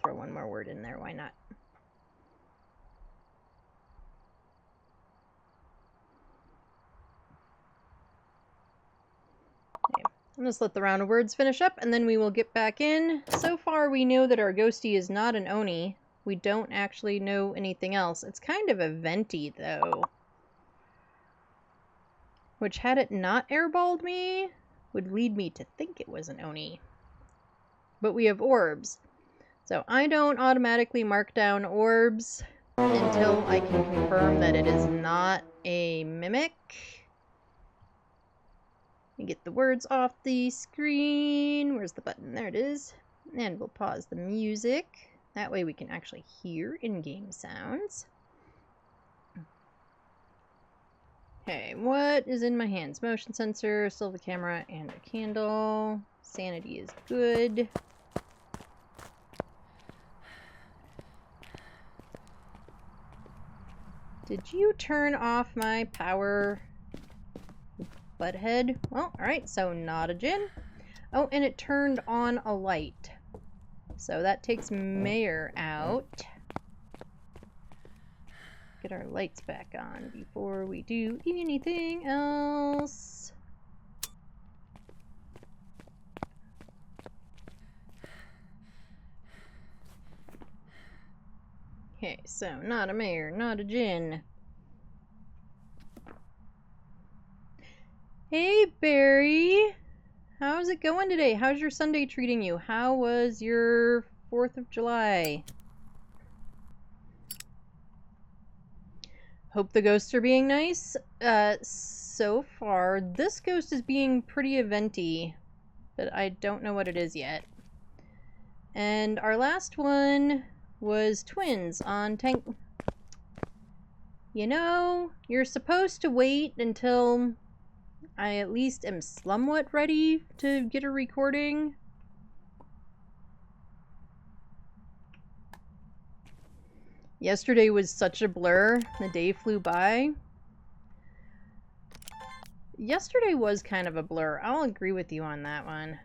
throw one more word in there, why not? Okay. I'll just let the round of words finish up, and then we will get back in. So far, we know that our ghostie is not an Oni. We don't actually know anything else. It's kind of a venti, though. Which, had it not airballed me, would lead me to think it was an Oni. But we have orbs. So I don't automatically mark down orbs until I can confirm that it is not a mimic. Let me get the words off the screen. Where's the button? There it is. And we'll pause the music. That way we can actually hear in-game sounds. Okay, what is in my hands? Motion sensor, silver camera, and a candle. Sanity is good. Did you turn off my power, butthead? Well, alright, so not a Jinn. Oh, and it turned on a light. So that takes Mayor out. Get our lights back on before we do anything else. Okay, so not a Mayor, not a Jinn. Hey, Barry! How's it going today? How's your Sunday treating you? How was your 4th of July? Hope the ghosts are being nice. So far, this ghost is being pretty eventy, but I don't know what it is yet. And our last one was twins on tank. You know, you're supposed to wait until I at least am somewhat ready to get a recording. Yesterday was such a blur. The day flew by. Yesterday was kind of a blur. I'll agree with you on that one.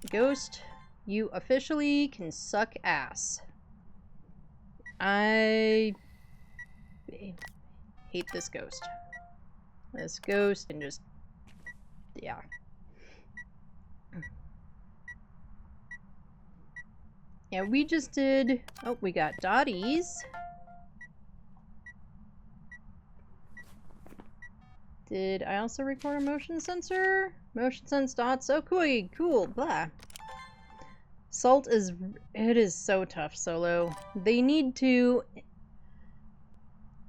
Ghost, you officially can suck ass. I hate this ghost. This ghost and just, yeah. Yeah, we just did, oh, we got Dotties. Did I also record a motion sensor? Motion sense dots, oh cool, blah. Salt is, it is so tough solo. They need to,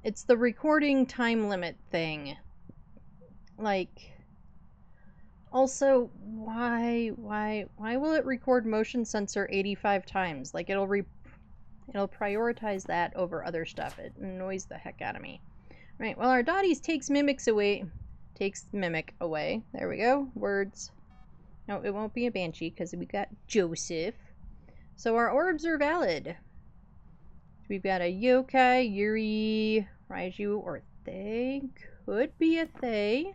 it's the recording time limit thing. Like, also, why will it record motion sensor 85 times? Like, it'll prioritize that over other stuff. It annoys the heck out of me. Right, well, our Dotties takes mimic away. There we go. Words. No, it won't be a banshee because we got Joseph. So our orbs are valid. We've got a yokai, Yuri, Raiju, or Thay. Could be a Thay.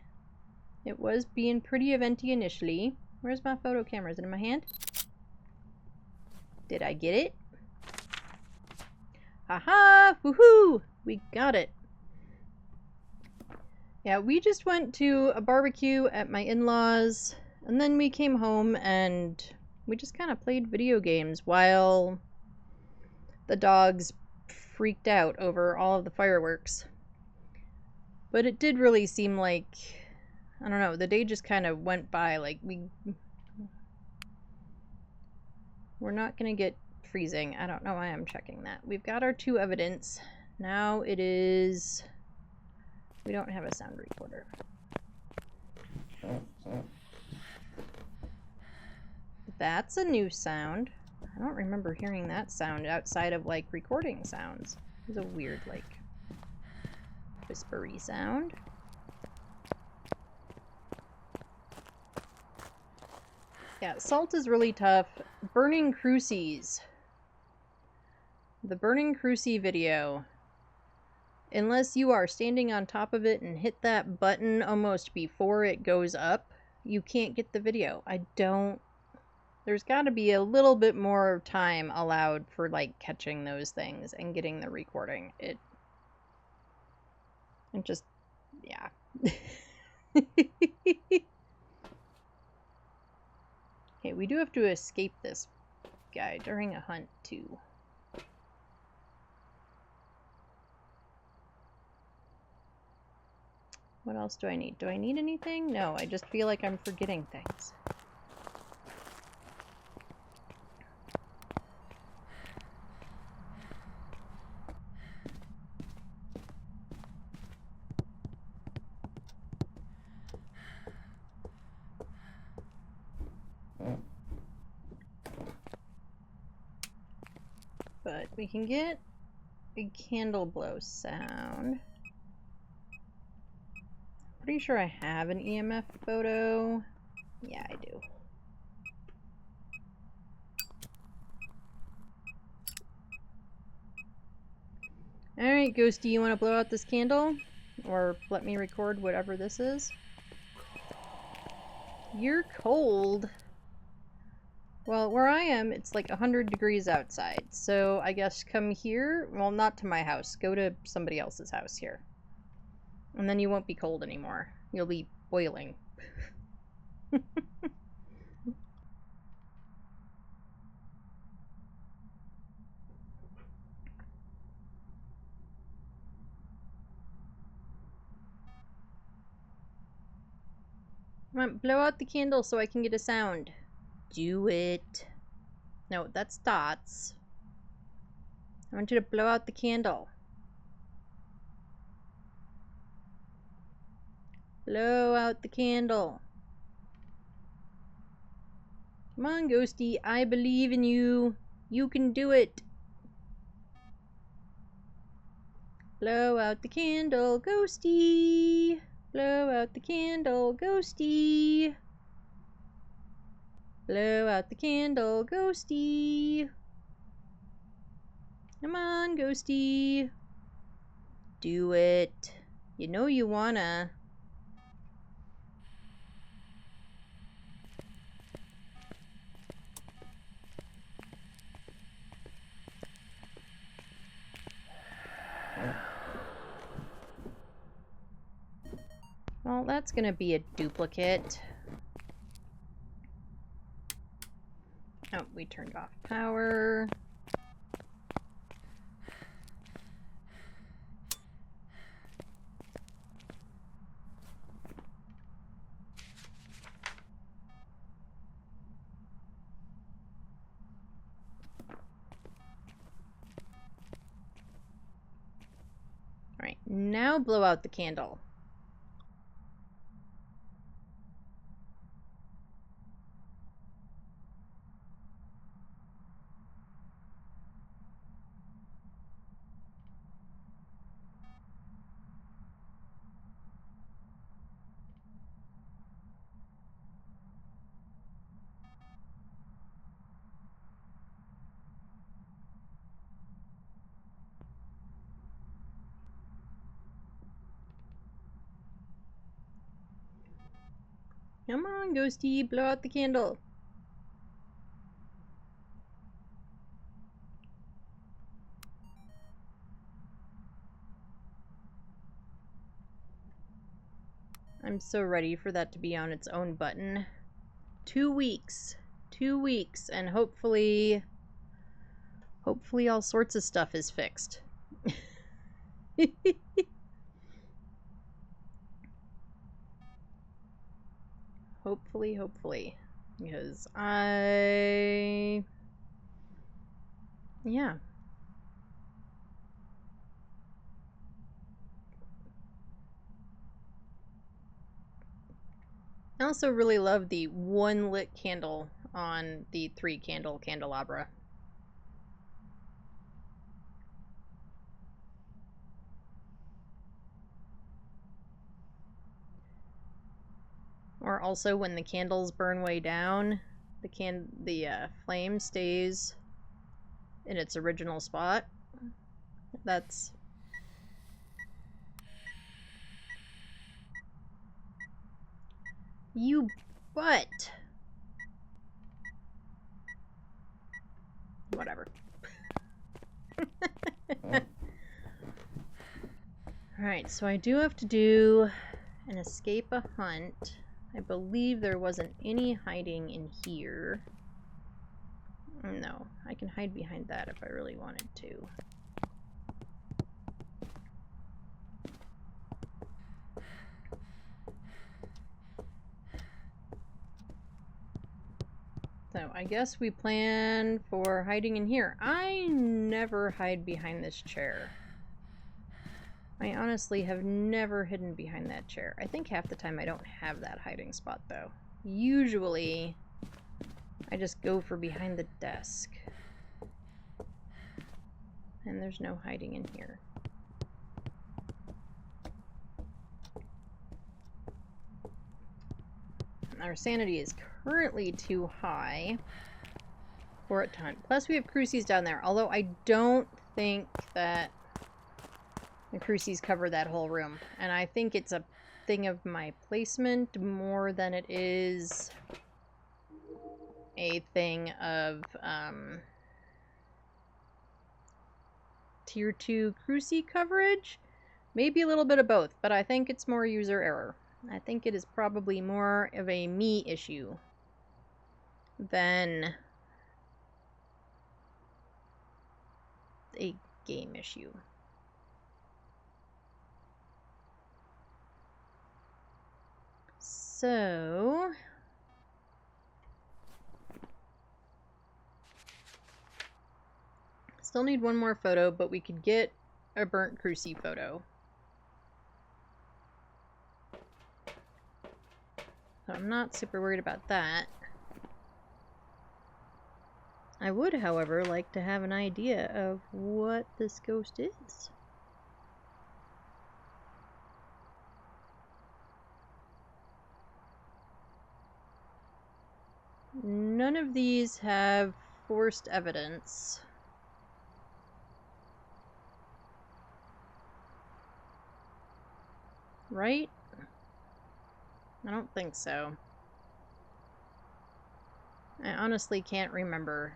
It was being pretty eventy initially. Where's my photo camera? Is it in my hand? Did I get it? Haha! Woohoo! We got it. Yeah, we just went to a barbecue at my in-laws, and then we came home and we just kind of played video games while the dogs freaked out over all of the fireworks. But it did really seem like, I don't know, the day just kind of went by. Like, we're not going to get freezing. I don't know why I'm checking that. We've got our 2 evidence. Now it is... We don't have a sound recorder. That's a new sound. I don't remember hearing that sound outside of, like, recording sounds. It was a weird, like, whispery sound. Yeah, salt is really tough. Burning Crucies. The Burning Crucie video. Unless you are standing on top of it and hit that button almost before it goes up, you can't get the video. There's got to be a little bit more time allowed for, like, catching those things and getting the recording. It just, yeah. Okay, we do have to escape this guy during a hunt, too. What else do I need? Do I need anything? No, I just feel like I'm forgetting things. But we can get a candle blow sound. Pretty sure I have an EMF photo. Yeah, I do. Alright, Ghosty, you want to blow out this candle? Or let me record whatever this is? You're cold. Well, where I am, it's like 100 degrees outside. So I guess come here. Well, not to my house. Go to somebody else's house here. And then you won't be cold anymore. You'll be boiling. Come on, blow out the candle so I can get a sound. Do it. No, that's dots. I want you to blow out the candle. Blow out the candle. Come on, Ghosty. I believe in you. You can do it. Blow out the candle, Ghosty. Blow out the candle, Ghosty. Blow out the candle, Ghosty. Come on, Ghosty. Do it. You know you wanna. Well, that's gonna be a duplicate. Oh, we turned off power. All right, now blow out the candle. Come on, Ghosty, blow out the candle. I'm so ready for that to be on its own button. 2 weeks. 2 weeks, and hopefully all sorts of stuff is fixed. Hopefully, hopefully. Because yeah. I also really love the one lit candle on the 3-candle candelabra. Or also when the candles burn way down, the flame stays in its original spot. That's you butt. Whatever. Alright, so I do have to do an escape a hunt. I believe there wasn't any hiding in here. No, I can hide behind that if I really wanted to. So I guess we plan for hiding in here. I never hide behind this chair. I honestly have never hidden behind that chair. I think half the time I don't have that hiding spot though. Usually I just go for behind the desk. And there's no hiding in here. Our sanity is currently too high for it to hunt. Plus we have crucies down there, although I don't think that the crucies cover that whole room. And I think it's a thing of my placement more than it is a thing of tier 2 crucie coverage. Maybe a little bit of both, but I think it's more user error. I think it is probably more of a me issue than a game issue. So still need one more photo, but we could get a burnt crucie photo. So I'm not super worried about that. I would, however, like to have an idea of what this ghost is. None of these have forced evidence. Right? I don't think so. I honestly can't remember.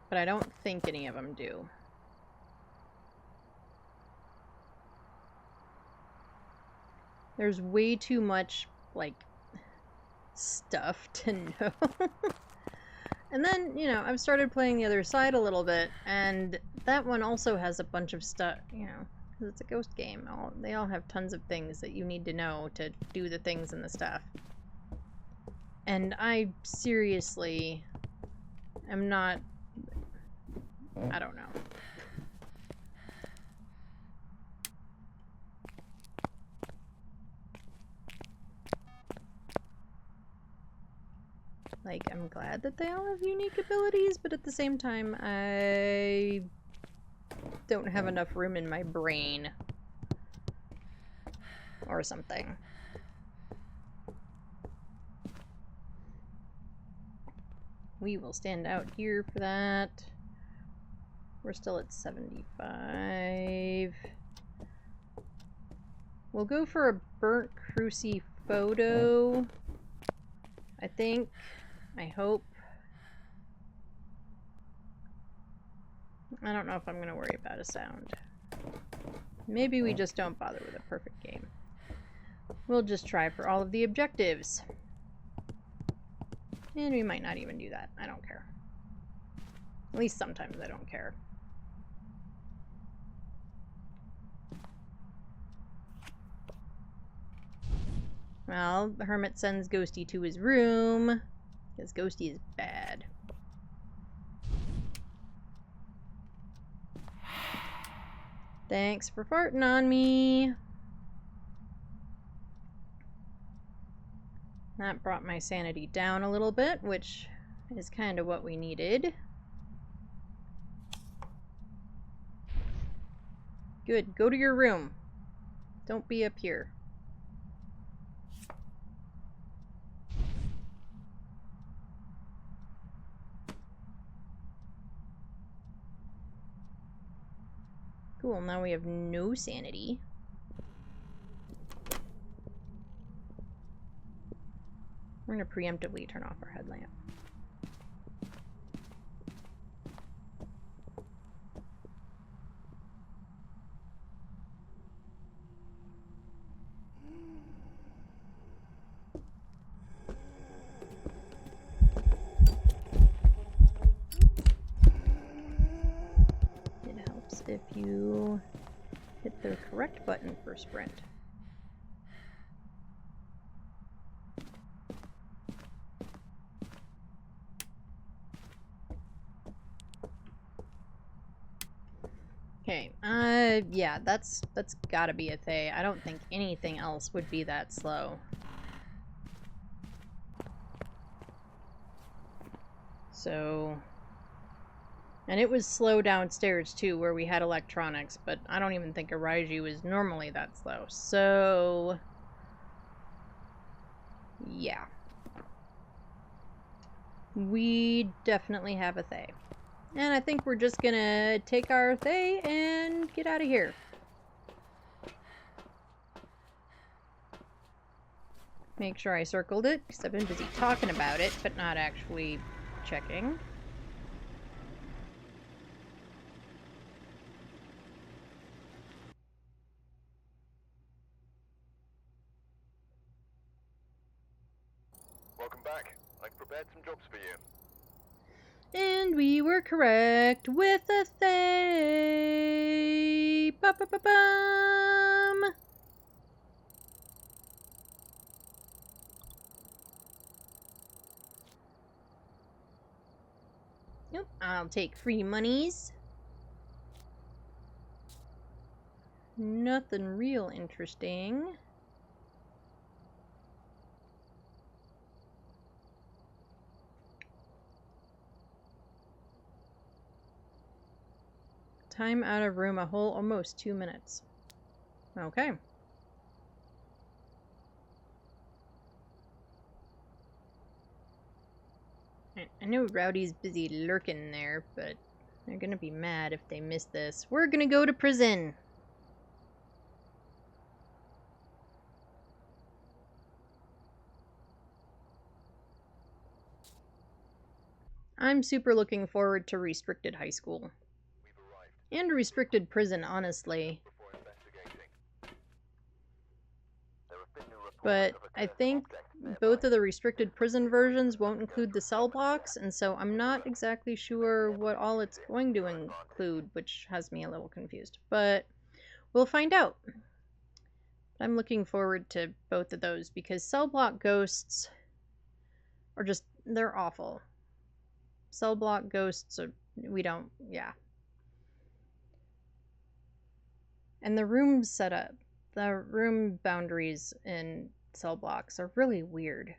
But I don't think any of them do. There's way too much, like, stuff to know. And then, you know, I've started playing the other side a little bit, and that one also has a bunch of stuff, you know, because it's a ghost game. They all have tons of things that you need to know to do the things and the stuff. And I seriously am not, I don't know. Like, I'm glad that they all have unique abilities, but at the same time, I don't have enough room in my brain. Or something. We will stand out here for that. We're still at 75. We'll go for a burnt crucie photo. I think. I hope. I don't know if I'm going to worry about a sound. Maybe we just don't bother with a perfect game. We'll just try for all of the objectives. And we might not even do that. I don't care. At least sometimes I don't care. Well, the hermit sends Ghosty to his room, because Ghosty is bad. Thanks for farting on me. That brought my sanity down a little bit, which is kind of what we needed. Good, go to your room. Don't be up here. Cool, now we have no sanity. We're gonna preemptively turn off our headlamp. It helps if you hit the correct button for sprint. Okay, yeah, that's gotta be a Thay. I don't think anything else would be that slow. So... And it was slow downstairs, too, where we had electronics, but I don't even think a Raiju is normally that slow. So... yeah. We definitely have a Thay. And I think we're just gonna take our Thay and get out of here. Make sure I circled it, because I've been busy talking about it, but not actually checking. Welcome back. I've prepared some jobs for you. And we were correct with a Thay. Ba-ba-ba-bum. Nope, I'll take free monies. Nothing real interesting. Time out of room a whole almost 2 minutes. Okay. I know Rowdy's busy lurking there, but they're gonna be mad if they miss this. We're gonna go to prison! I'm super looking forward to restricted high school. And restricted prison, honestly. But I think both of the restricted prison versions won't include the cell blocks, and so I'm not exactly sure what all it's going to include, which has me a little confused. But we'll find out. I'm looking forward to both of those, because cell block ghosts are just, they're awful. Cell block ghosts are, yeah. And the room setup, the room boundaries in cell blocks are really weird.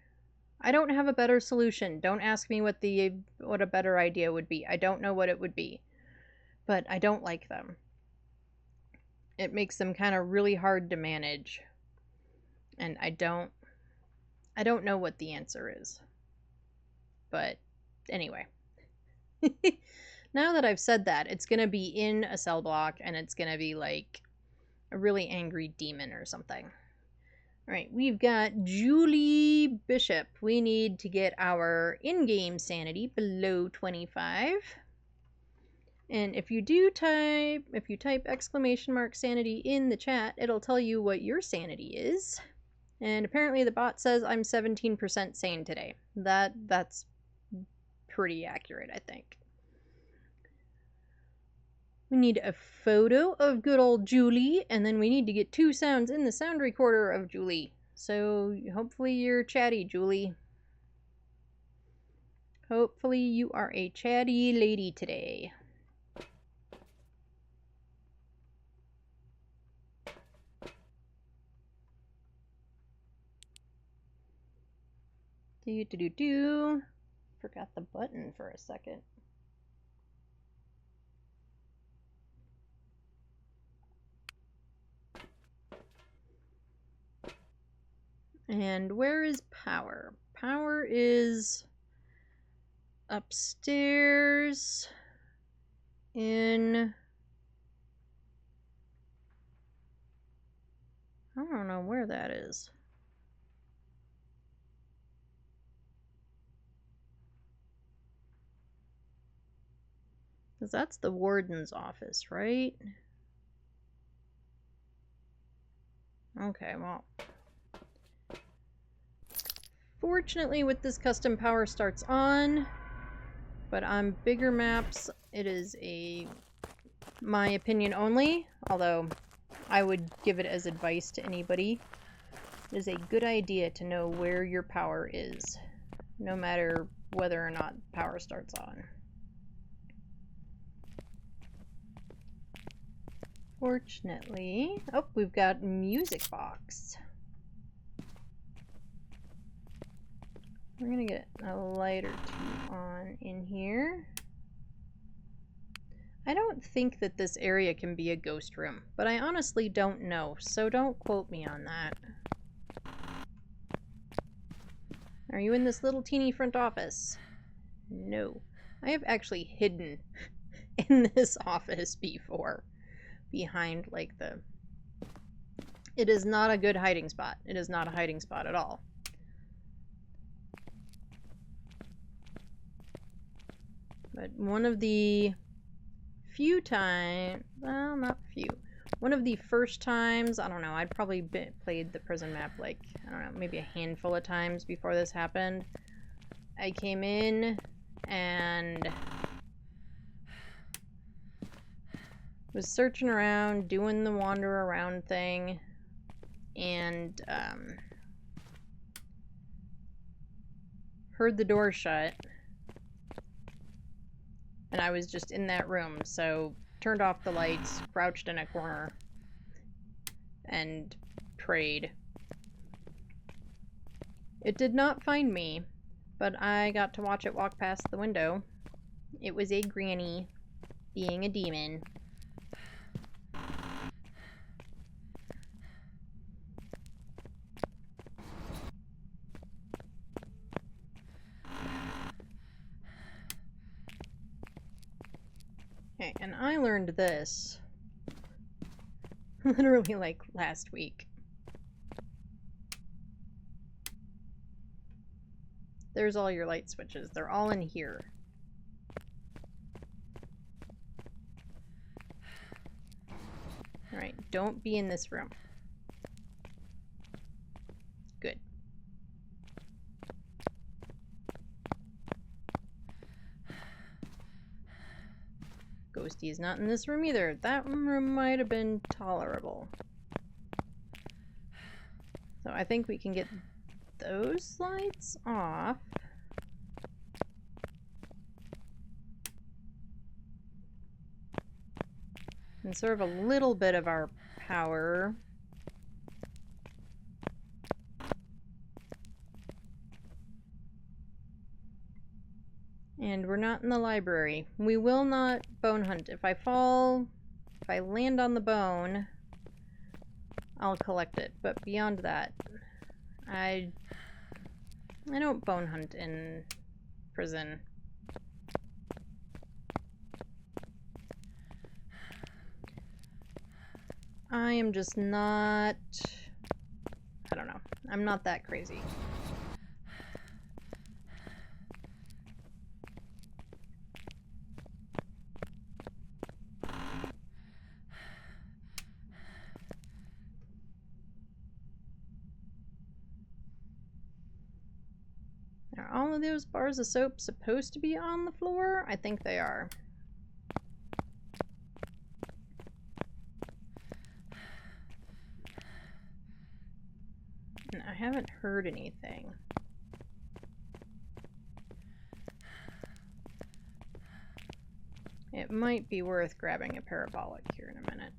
I don't have a better solution. Don't ask me what a better idea would be. I don't know what it would be. But I don't like them. It makes them kind of really hard to manage. And I don't know what the answer is. But anyway. Now that I've said that, it's going to be in a cell block and it's going to be like a really angry demon or something. Alright, we've got Julie Bishop. We need to get our in-game sanity below 25. And if you type exclamation mark sanity in the chat, it'll tell you what your sanity is. And apparently the bot says I'm 17% sane today. That's pretty accurate, I think. We need a photo of good old Julie, and then we need to get 2 sounds in the sound recorder of Julie. So hopefully you're chatty, Julie. Hopefully you are a chatty lady today. Do. Forgot the button for a second. And where is power? Power is upstairs in... I don't know where that is. Because that's the warden's office, right? Okay, well. Fortunately, with this custom, power starts on. But on bigger maps, it is my opinion only. Although, I would give it as advice to anybody. It is a good idea to know where your power is. No matter whether or not power starts on. Fortunately, oh, we've got music box. We're gonna get a light or 2 on in here. I don't think that this area can be a ghost room, but I honestly don't know, so don't quote me on that. Are you in this little teeny front office? No. I have actually hidden in this office before. Behind, like, the... It is not a good hiding spot. It is not a hiding spot at all. But one of the few times... Well, not few. One of the first times, I don't know, I'd probably played the prison map, like, I don't know, maybe a handful of times before this happened. I came in and... was searching around, doing the wander around thing, and heard the door shut, and I was just in that room, so turned off the lights, crouched in a corner, and prayed. It did not find me, but I got to watch it walk past the window. It was a granny being a demon. Okay, and I learned this literally like last week. There's all your light switches. They're all in here. Alright, don't be in this room. Good. Ghosty is not in this room either. That room might have been tolerable. So I think we can get those lights off. And sort of a little bit of our power. And we're not in the library. We will not bone hunt. If I land on the bone, I'll collect it. But beyond that, I don't bone hunt in prison. I am just not... I don't know. I'm not that crazy. all of those bars of soap supposed to be on the floor? I think they are. And I haven't heard anything. It might be worth grabbing a parabolic here in a minute.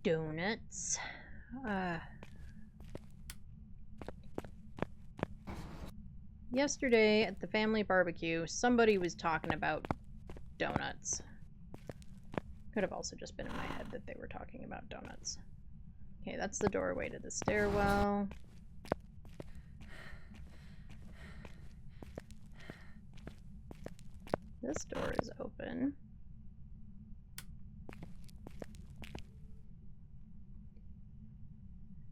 Donuts. Yesterday at the family barbecue, somebody was talking about donuts. Could have also just been in my head that they were talking about donuts. Okay, that's the doorway to the stairwell. This door is open.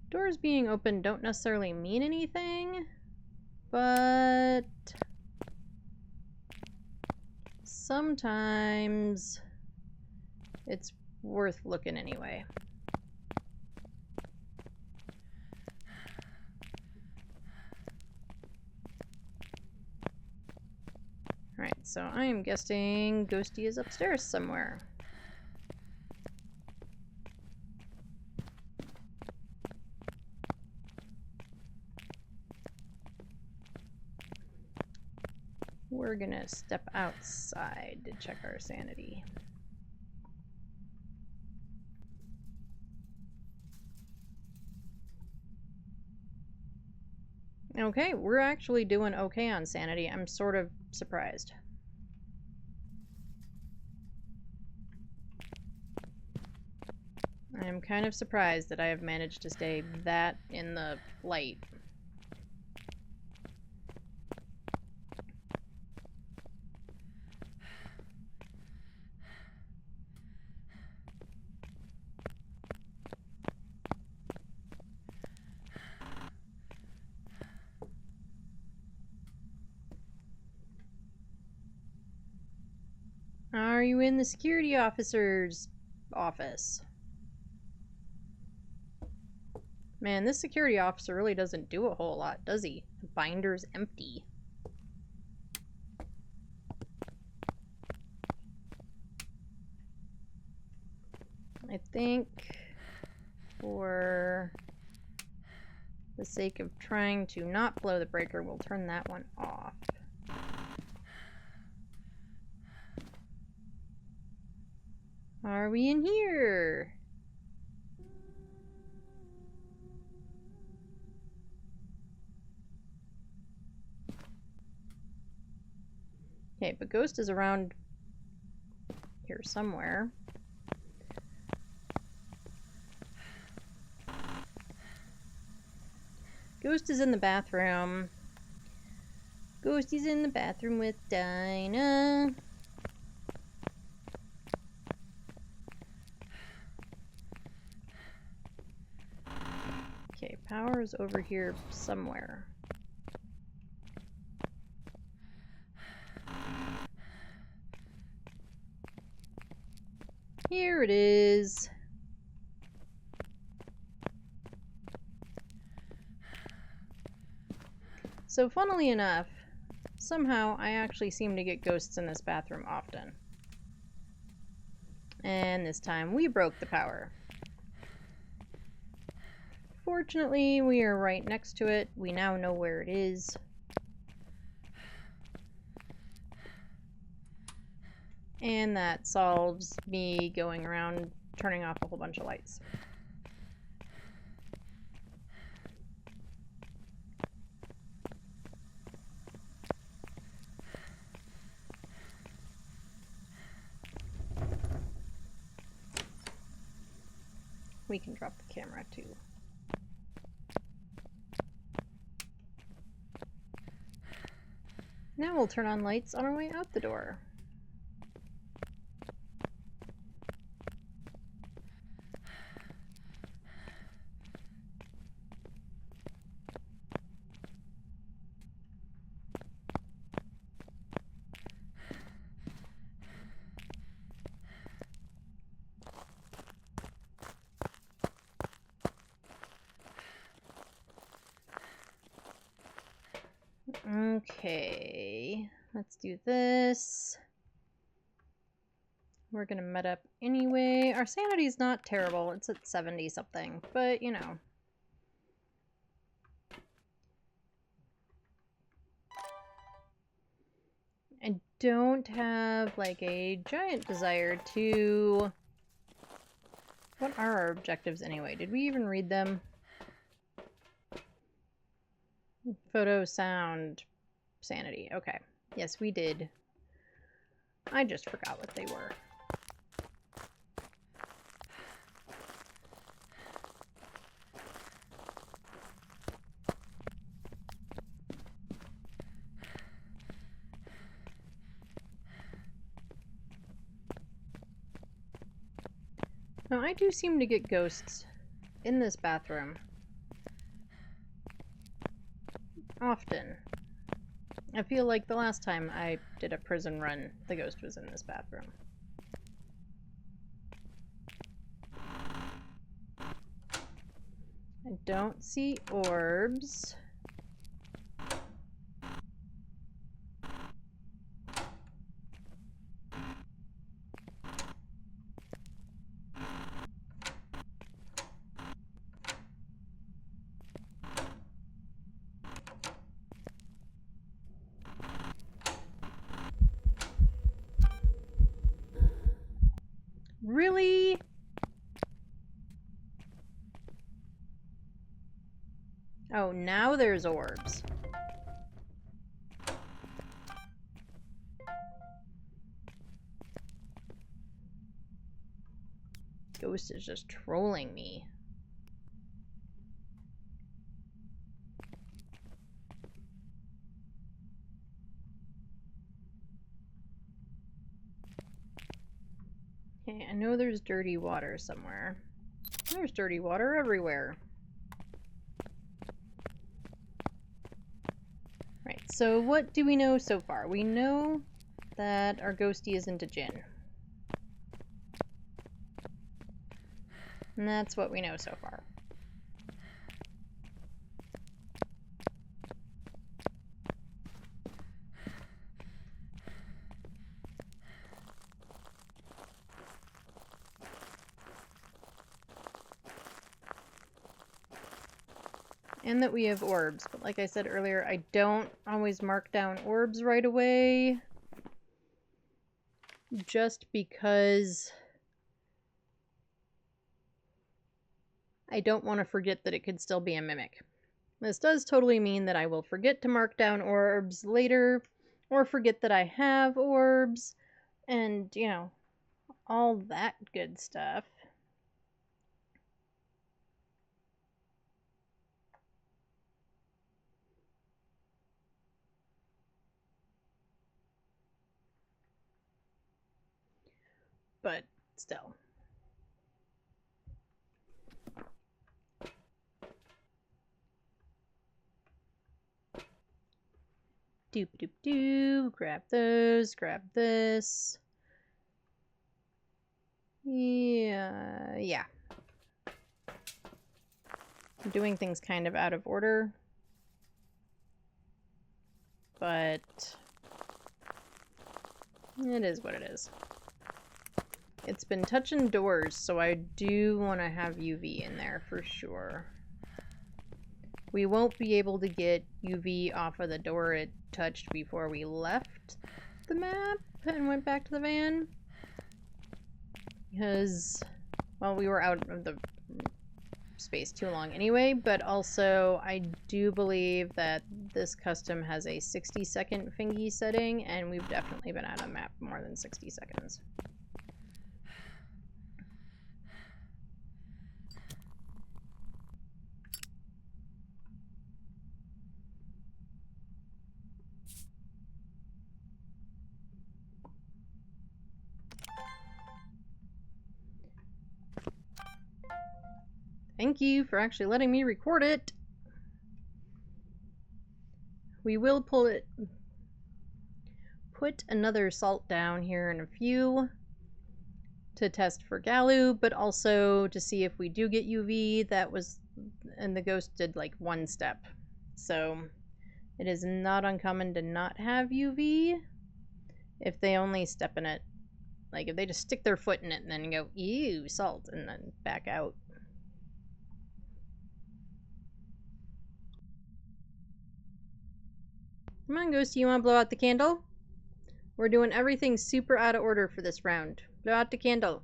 Doors being open don't necessarily mean anything, but sometimes it's worth looking anyway. Alright, so I am guessing Ghosty is upstairs somewhere. We're gonna step outside to check our sanity. Okay, we're actually doing okay on sanity. I'm sort of surprised. I'm kind of surprised that I have managed to stay that in the light. Are you in the security officer's office? Man, this security officer really doesn't do a whole lot, does he? The binder's empty. I think for the sake of trying to not blow the breaker, we'll turn that one off. Are we in here? Okay, but Ghost is around here somewhere. Ghost is in the bathroom. Ghosty's in the bathroom with Dinah. Okay, power is over here somewhere. Here it is. So funnily enough, somehow I actually seem to get ghosts in this bathroom often. And this time we broke the power. Fortunately, we are right next to it. We now know where it is. And that solves me going around turning off a whole bunch of lights. We can drop the camera too. Now we'll turn on lights on our way out the door. Okay, let's do this. We're gonna med up anyway. Our sanity's not terrible. It's at 70 something, but you know. I don't have like a giant desire to... What are our objectives anyway? Did we even read them? Photo, sound, sanity. Okay. Yes, we did. I just forgot what they were. Now, I do seem to get ghosts in this bathroom. Often. I feel like the last time I did a prison run, the ghost was in this bathroom. I don't see orbs. Really? Oh, now there's orbs. Ghost is just trolling me. Okay, I know there's dirty water somewhere. There's dirty water everywhere. Right, so what do we know so far? We know that our ghostie isn't a djinn. And that's what we know so far. And that we have orbs, but like I said earlier, I don't always mark down orbs right away. Just because I don't want to forget that it could still be a mimic. This does totally mean that I will forget to mark down orbs later, or forget that I have orbs, and, you know, all that good stuff. But still. Doop doop doop. Grab those. Grab this. Yeah. I'm doing things kind of out of order. But it is what it is. It's been touching doors, so I do want to have UV in there for sure. We won't be able to get UV off of the door it touched before we left the map and went back to the van. Because, well, we were out of the space too long anyway, but also I do believe that this custom has a 60-second fingy setting, and we've definitely been out of map more than 60 seconds. Thank you for actually letting me record it. We will put another salt down here in a few to test for Galu, but also to see if we do get UV. That was, and the ghost did like one step. So It is not uncommon to not have UV if they only step in it. Like, if they just stick their foot in it and then go, ew, salt, and then back out. Come on, Ghosty, you want to blow out the candle? We're doing everything super out of order for this round. Blow out the candle.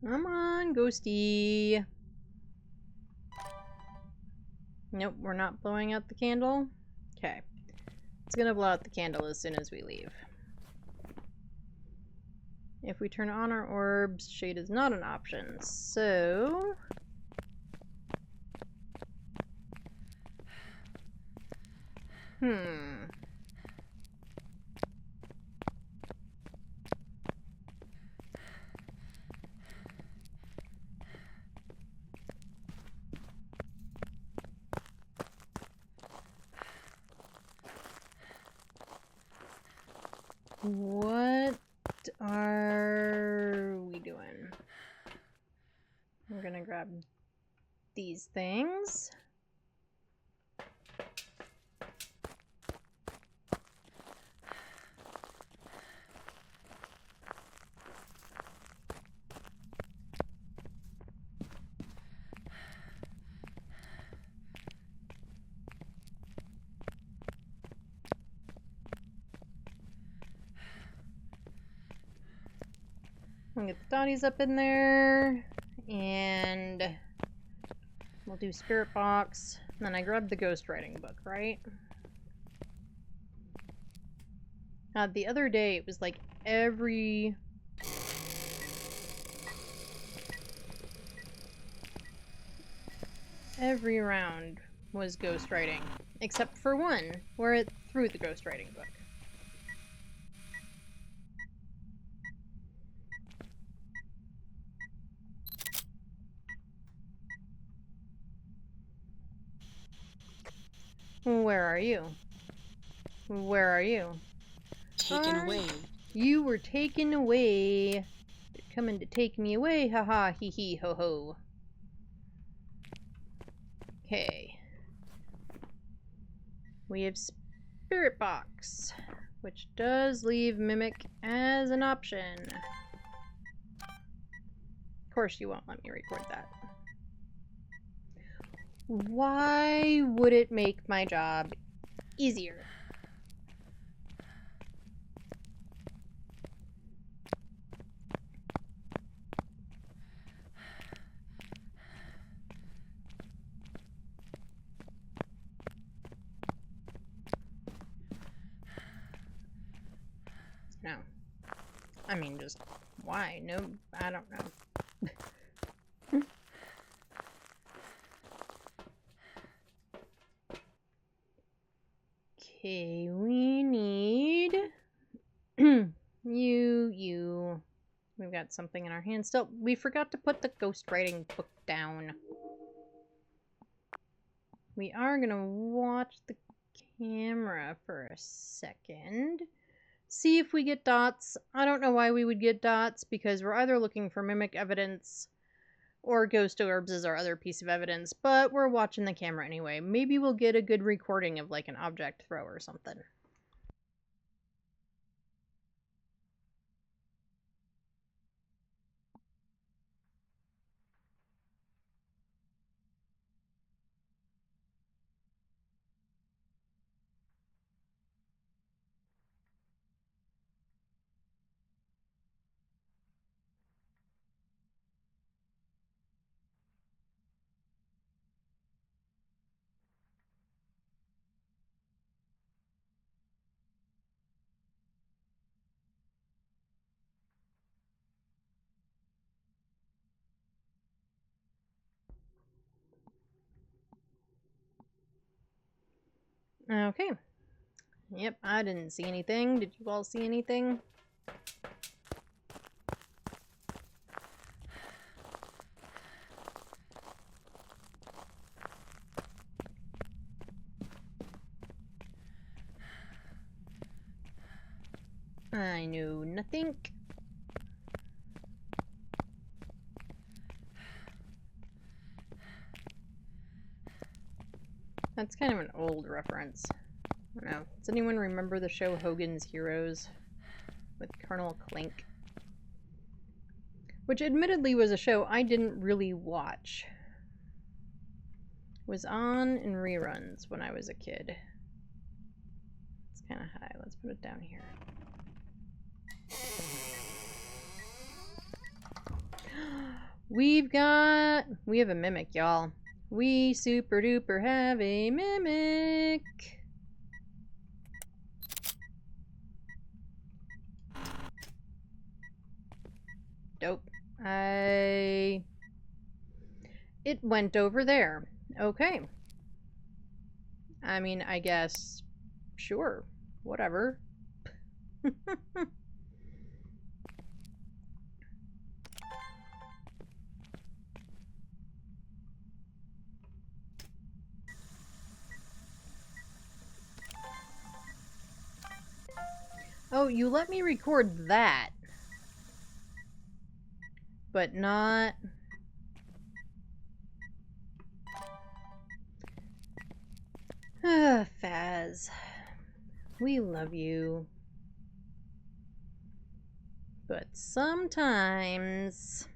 Come on, Ghosty. Nope, we're not blowing out the candle. Okay. It's gonna blow out the candle as soon as we leave. If we turn on our orbs, shade is not an option. So... What are we doing? We're gonna grab these things. We'll get the Dotties up in there, and we'll do Spirit Box. And then I grabbed the ghostwriting book, right? The other day, it was like every round was ghostwriting, except for one, where it threw the ghostwriting book. Where are you? Where are you? Taken away. You were taken away. They're coming to take me away. Haha, hee hee, ho ho. Okay. We have Spirit Box, which does leave Mimic as an option. Of course you won't let me record that. Why would it make my job easier? No. I mean, just why? No, I don't know. Okay, we need you. We've got something in our hand still. We forgot to put the ghostwriting book down. We are gonna watch the camera for a second. See if we get dots. I don't know why we would get dots, because we're either looking for mimic evidence or ghost orbs is our other piece of evidence, but we're watching the camera anyway. Maybe we'll get a good recording of like an object throw or something. Okay. Yep, I didn't see anything. Did you all see anything? I know nothing. That's kind of an old reference. I don't know. Does anyone remember the show Hogan's Heroes with Colonel Klink? Which admittedly was a show I didn't really watch. It was on in reruns when I was a kid. It's kind of high. Let's put it down here. We have a mimic, y'all. We super duper have a mimic. Dope. It went over there. Okay. I mean, I guess, sure, whatever. Oh, you let me record that. But not... Ah, Phaz. We love you. But sometimes...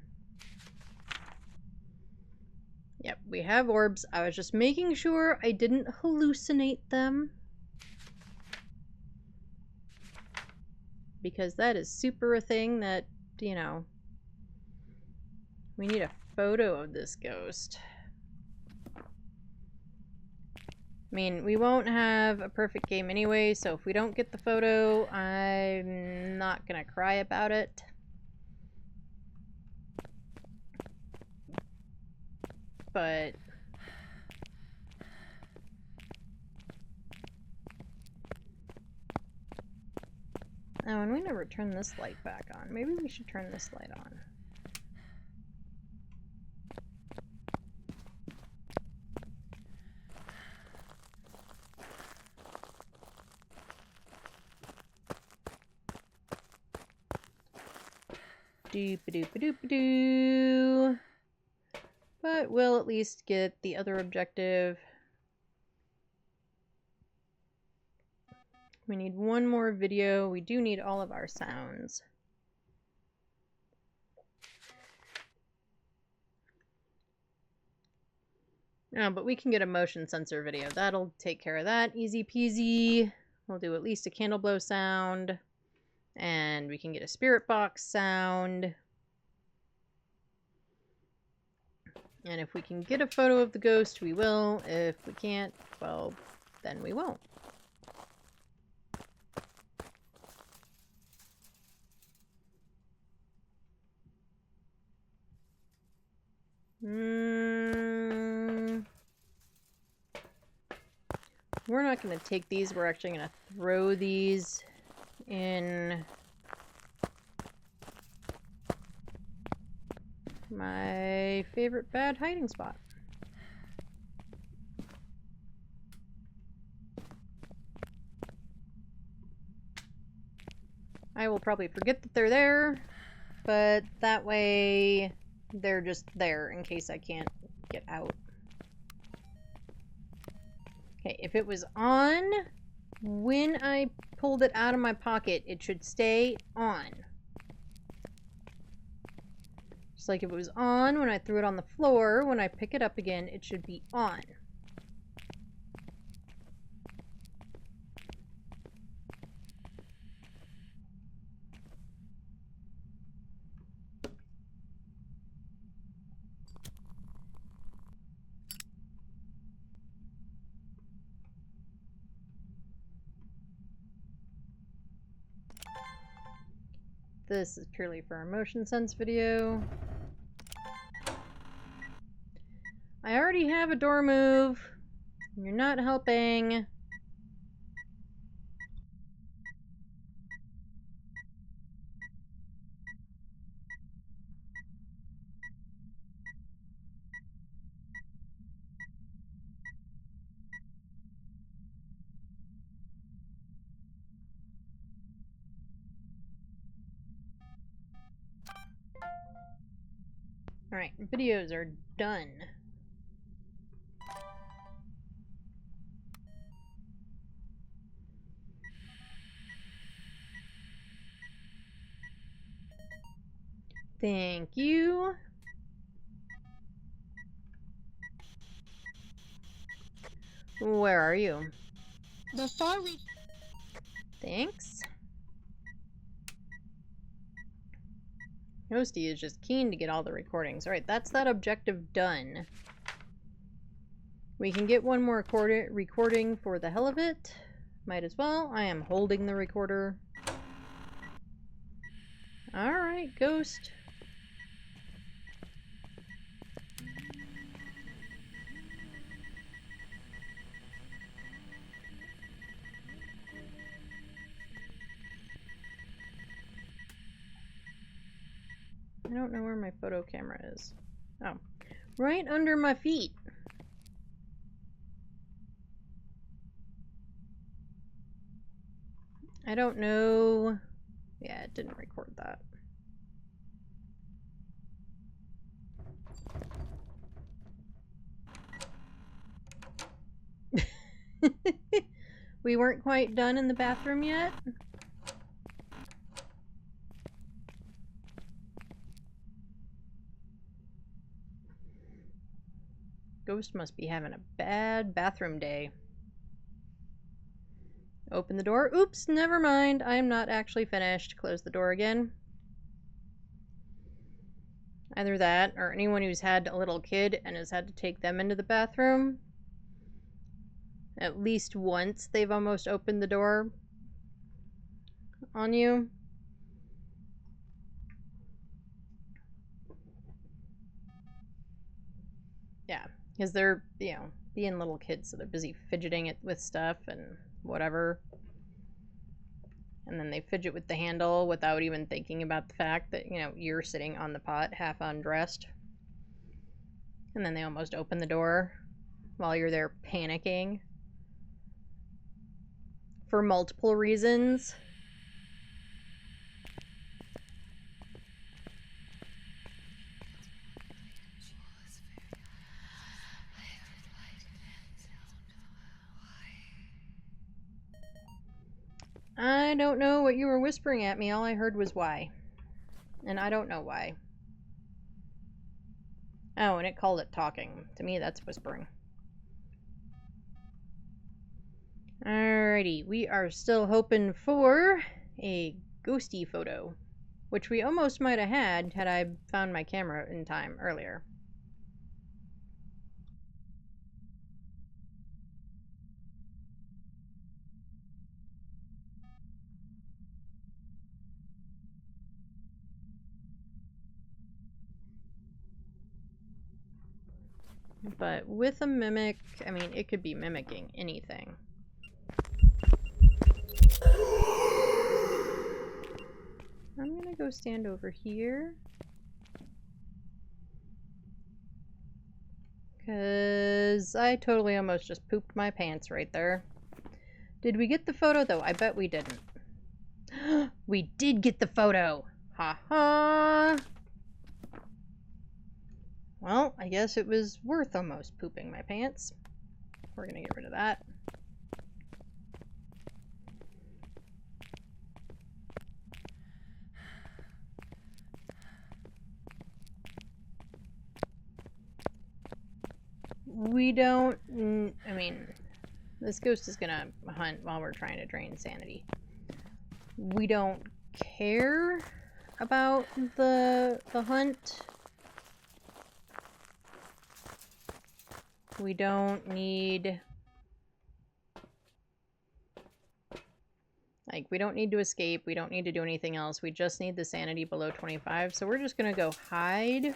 Yep, we have orbs. I was just making sure I didn't hallucinate them. Because that is super a thing that, you know... We need a photo of this ghost. I mean, we won't have a perfect game anyway, so if we don't get the photo, I'm not gonna cry about it. But... Oh, and we never turned this light back on. Maybe we should turn this light on. Doop-a-doop-a-doop-a-doo. But we'll at least get the other objective. We need one more video. We do need all of our sounds. No, but we can get a motion sensor video. That'll take care of that. Easy peasy. We'll do at least a candle blow sound. And we can get a spirit box sound. And if we can get a photo of the ghost, we will. If we can't, well, then we won't. We're not going to take these. We're actually going to throw these in my favorite bad hiding spot. I will probably forget that they're there, but that way they're just there in case I can't get out. Okay, if it was on when I pulled it out of my pocket, it should stay on. Just like if it was on when I threw it on the floor, when I pick it up again, it should be on. This is purely for a motion sense video. I already have a door move. You're not helping. Alright, videos are done. Thank you. Where are you? The far reach. Thanks. Ghosty is just keen to get all the recordings. Alright, that's that objective done. We can get one more recording for the hell of it. Might as well. I am holding the recorder. Alright, Ghost. I don't know where my photo camera is. Oh, right under my feet. I don't know. Yeah, it didn't record that. We weren't quite done in the bathroom yet. Ghost must be having a bad bathroom day. Open the door. Oops, never mind. I am not actually finished. Close the door again. Either that, or anyone who's had a little kid and has had to take them into the bathroom. At least once they've almost opened the door on you. Yeah, because they're, you know, being little kids, so they're busy fidgeting it with stuff and whatever. And then they fidget with the handle without even thinking about the fact that, you know, you're sitting on the pot half undressed. And then they almost open the door while you're there panicking. For multiple reasons. I don't know what you were whispering at me. All I heard was why. And I don't know why. Oh, and it called it talking. To me, that's whispering. Alrighty, we are still hoping for a ghosty photo, which we almost might have had I found my camera in time earlier. But with a mimic, I mean, it could be mimicking anything. I'm gonna go stand over here. Because I totally almost just pooped my pants right there. Did we get the photo, though? I bet we didn't. We did get the photo! Ha ha! Well, I guess it was worth almost pooping my pants. We're gonna get rid of that. We don't... I mean, this ghost is gonna hunt while we're trying to drain sanity. We don't care about the hunt. We don't need... Like, we don't need to escape. We don't need to do anything else. We just need the sanity below 25. So we're just gonna go hide.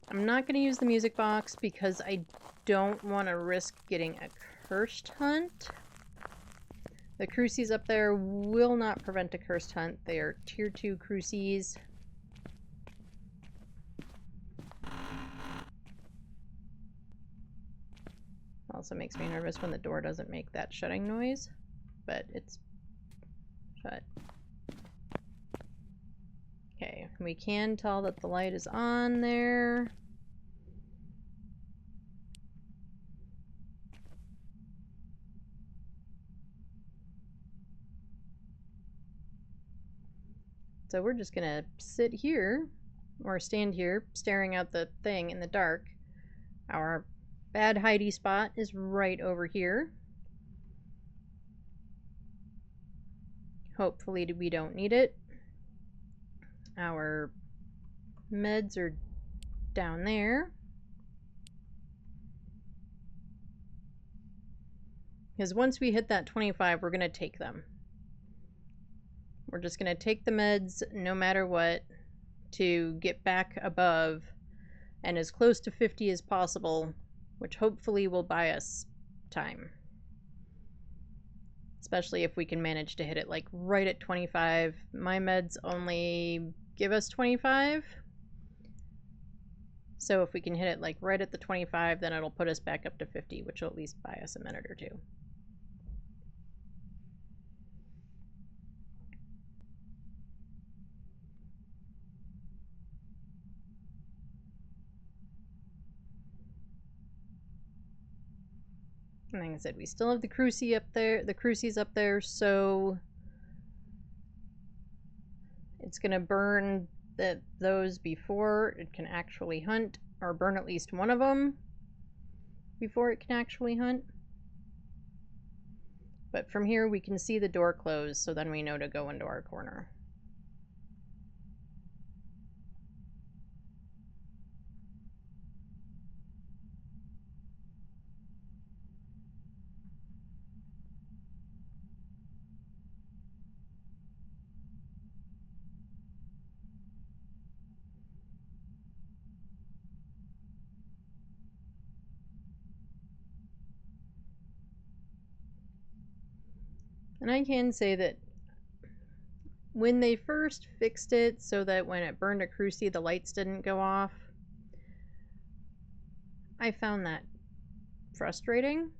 I'm not gonna use the music box because I don't want to risk getting a cursed hunt. The crucies up there will not prevent a cursed hunt. They are tier 2 crucies. Also makes me nervous when the door doesn't make that shutting noise, but it's shut. Okay, we can tell that the light is on there. So we're just gonna sit here, or stand here, staring out the thing in the dark. Our bad hidey spot is right over here. Hopefully we don't need it. Our meds are down there. Because once we hit that 25, we're going to take them. We're just going to take the meds no matter what to get back above and as close to 50 as possible, which hopefully will buy us time. Especially if we can manage to hit it like right at 25. My meds only give us 25. So if we can hit it like right at the 25, then it'll put us back up to 50, which will at least buy us a minute or two. And like I said, we still have the crucie up there, the crucies up there, so it's gonna burn those before it can actually hunt, or burn at least one of them before it can actually hunt. But from here we can see the door close, so then we know to go into our corner. And I can say that when they first fixed it so that when it burned a crucie the lights didn't go off, I found that frustrating.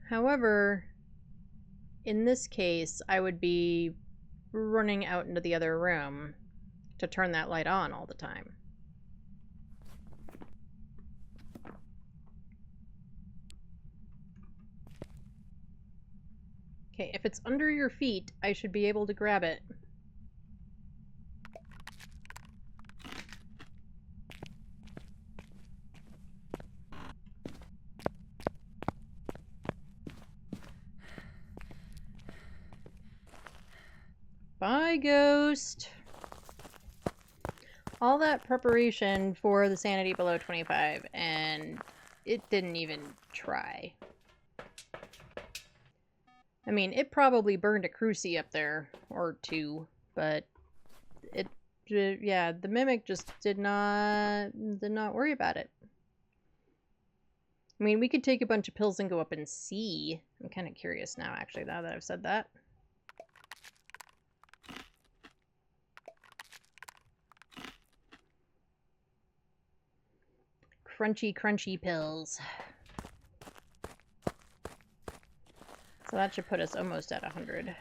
However, in this case, I would be running out into the other room to turn that light on all the time. Okay, if it's under your feet, I should be able to grab it. Bye, ghost. All that preparation for the sanity below 25, and it didn't even try. I mean, it probably burned a crucie up there, or two, but it, yeah, the mimic just did not worry about it. I mean, we could take a bunch of pills and go up and see. I'm kind of curious now, actually, now that I've said that. Crunchy, crunchy pills. So that should put us almost at 100.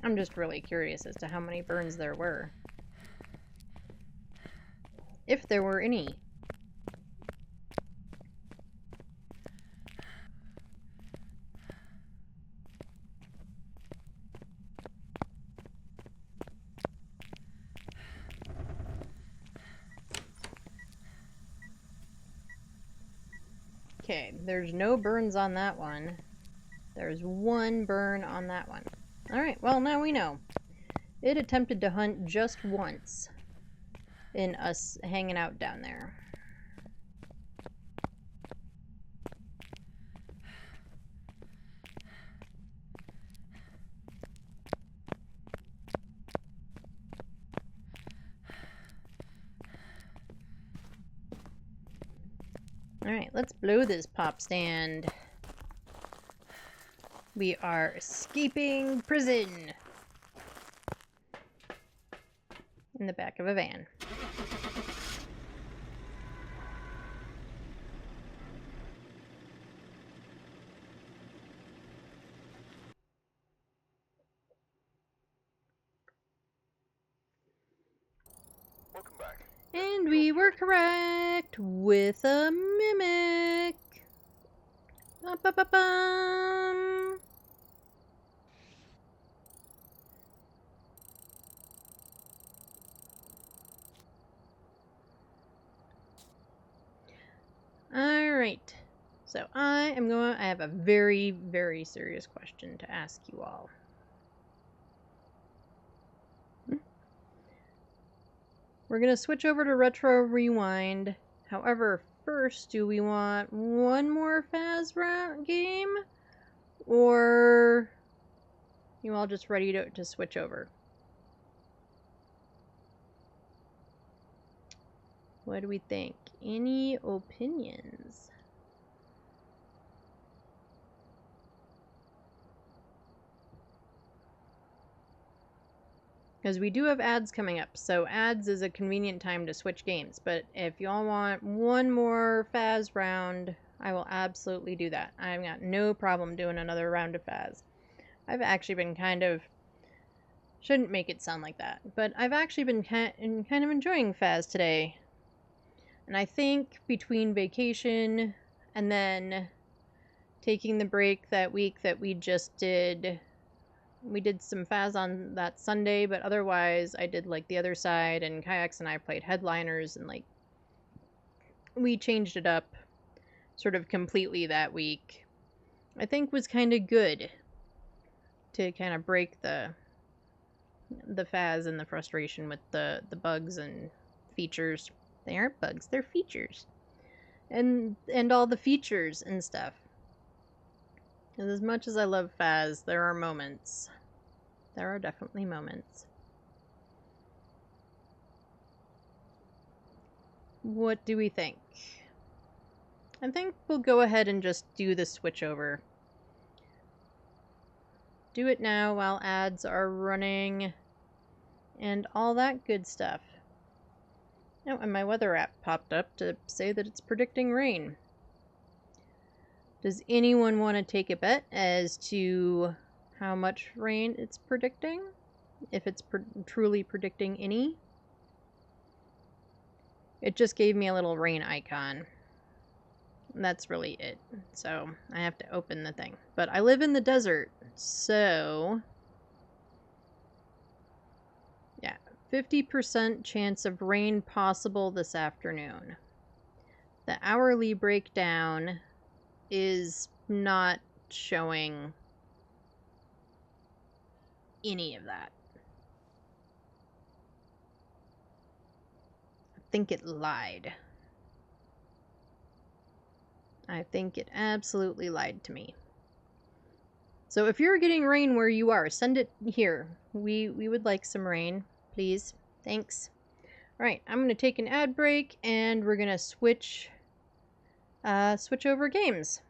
I'm just really curious as to how many burns there were. If there were any. Okay, there's no burns on that one. There's one burn on that one. Alright, well, now we know. It attempted to hunt just once in us hanging out down there. Alright, let's blow this pop stand. We are escaping prison in the back of a van. And we were correct with a mimic. Ba-ba-ba-bum. Alright. So I have a very, very serious question to ask you all. We're going to switch over to Retro Rewind. However, first, do we want one more Phas game? Or you all just ready to switch over? What do we think? Any opinions? Because we do have ads coming up, so ads is a convenient time to switch games. But if y'all want one more Phas round, I will absolutely do that. I've got no problem doing another round of Phas. I've actually been kind of... Shouldn't make it sound like that, but I've actually been kind of enjoying Phas today. And I think between vacation and then taking the break that week that we just did... We did some Phas on that Sunday, but otherwise I did like the other side, and Kayaks and I played headliners, and like we changed it up sort of completely that week. I think was kind of good to kind of break the Phas and the frustration with the bugs and features. They aren't bugs, they're features. And all the features and stuff. Because as much as I love Phas, there are moments. There are definitely moments. What do we think? I think we'll go ahead and just do the switch over. Do it now while ads are running and all that good stuff. Oh, and my weather app popped up to say that it's predicting rain. Does anyone want to take a bet as to how much rain it's predicting? If it's truly predicting any? It just gave me a little rain icon. That's really it. So I have to open the thing. But I live in the desert, so... Yeah, 50% chance of rain possible this afternoon. The hourly breakdown is not showing any of that. I think it lied. I think it absolutely lied to me. So if you're getting rain where you are, send it here. We would like some rain, please. Thanks. All right, I'm going to take an ad break, and we're going to switch over games.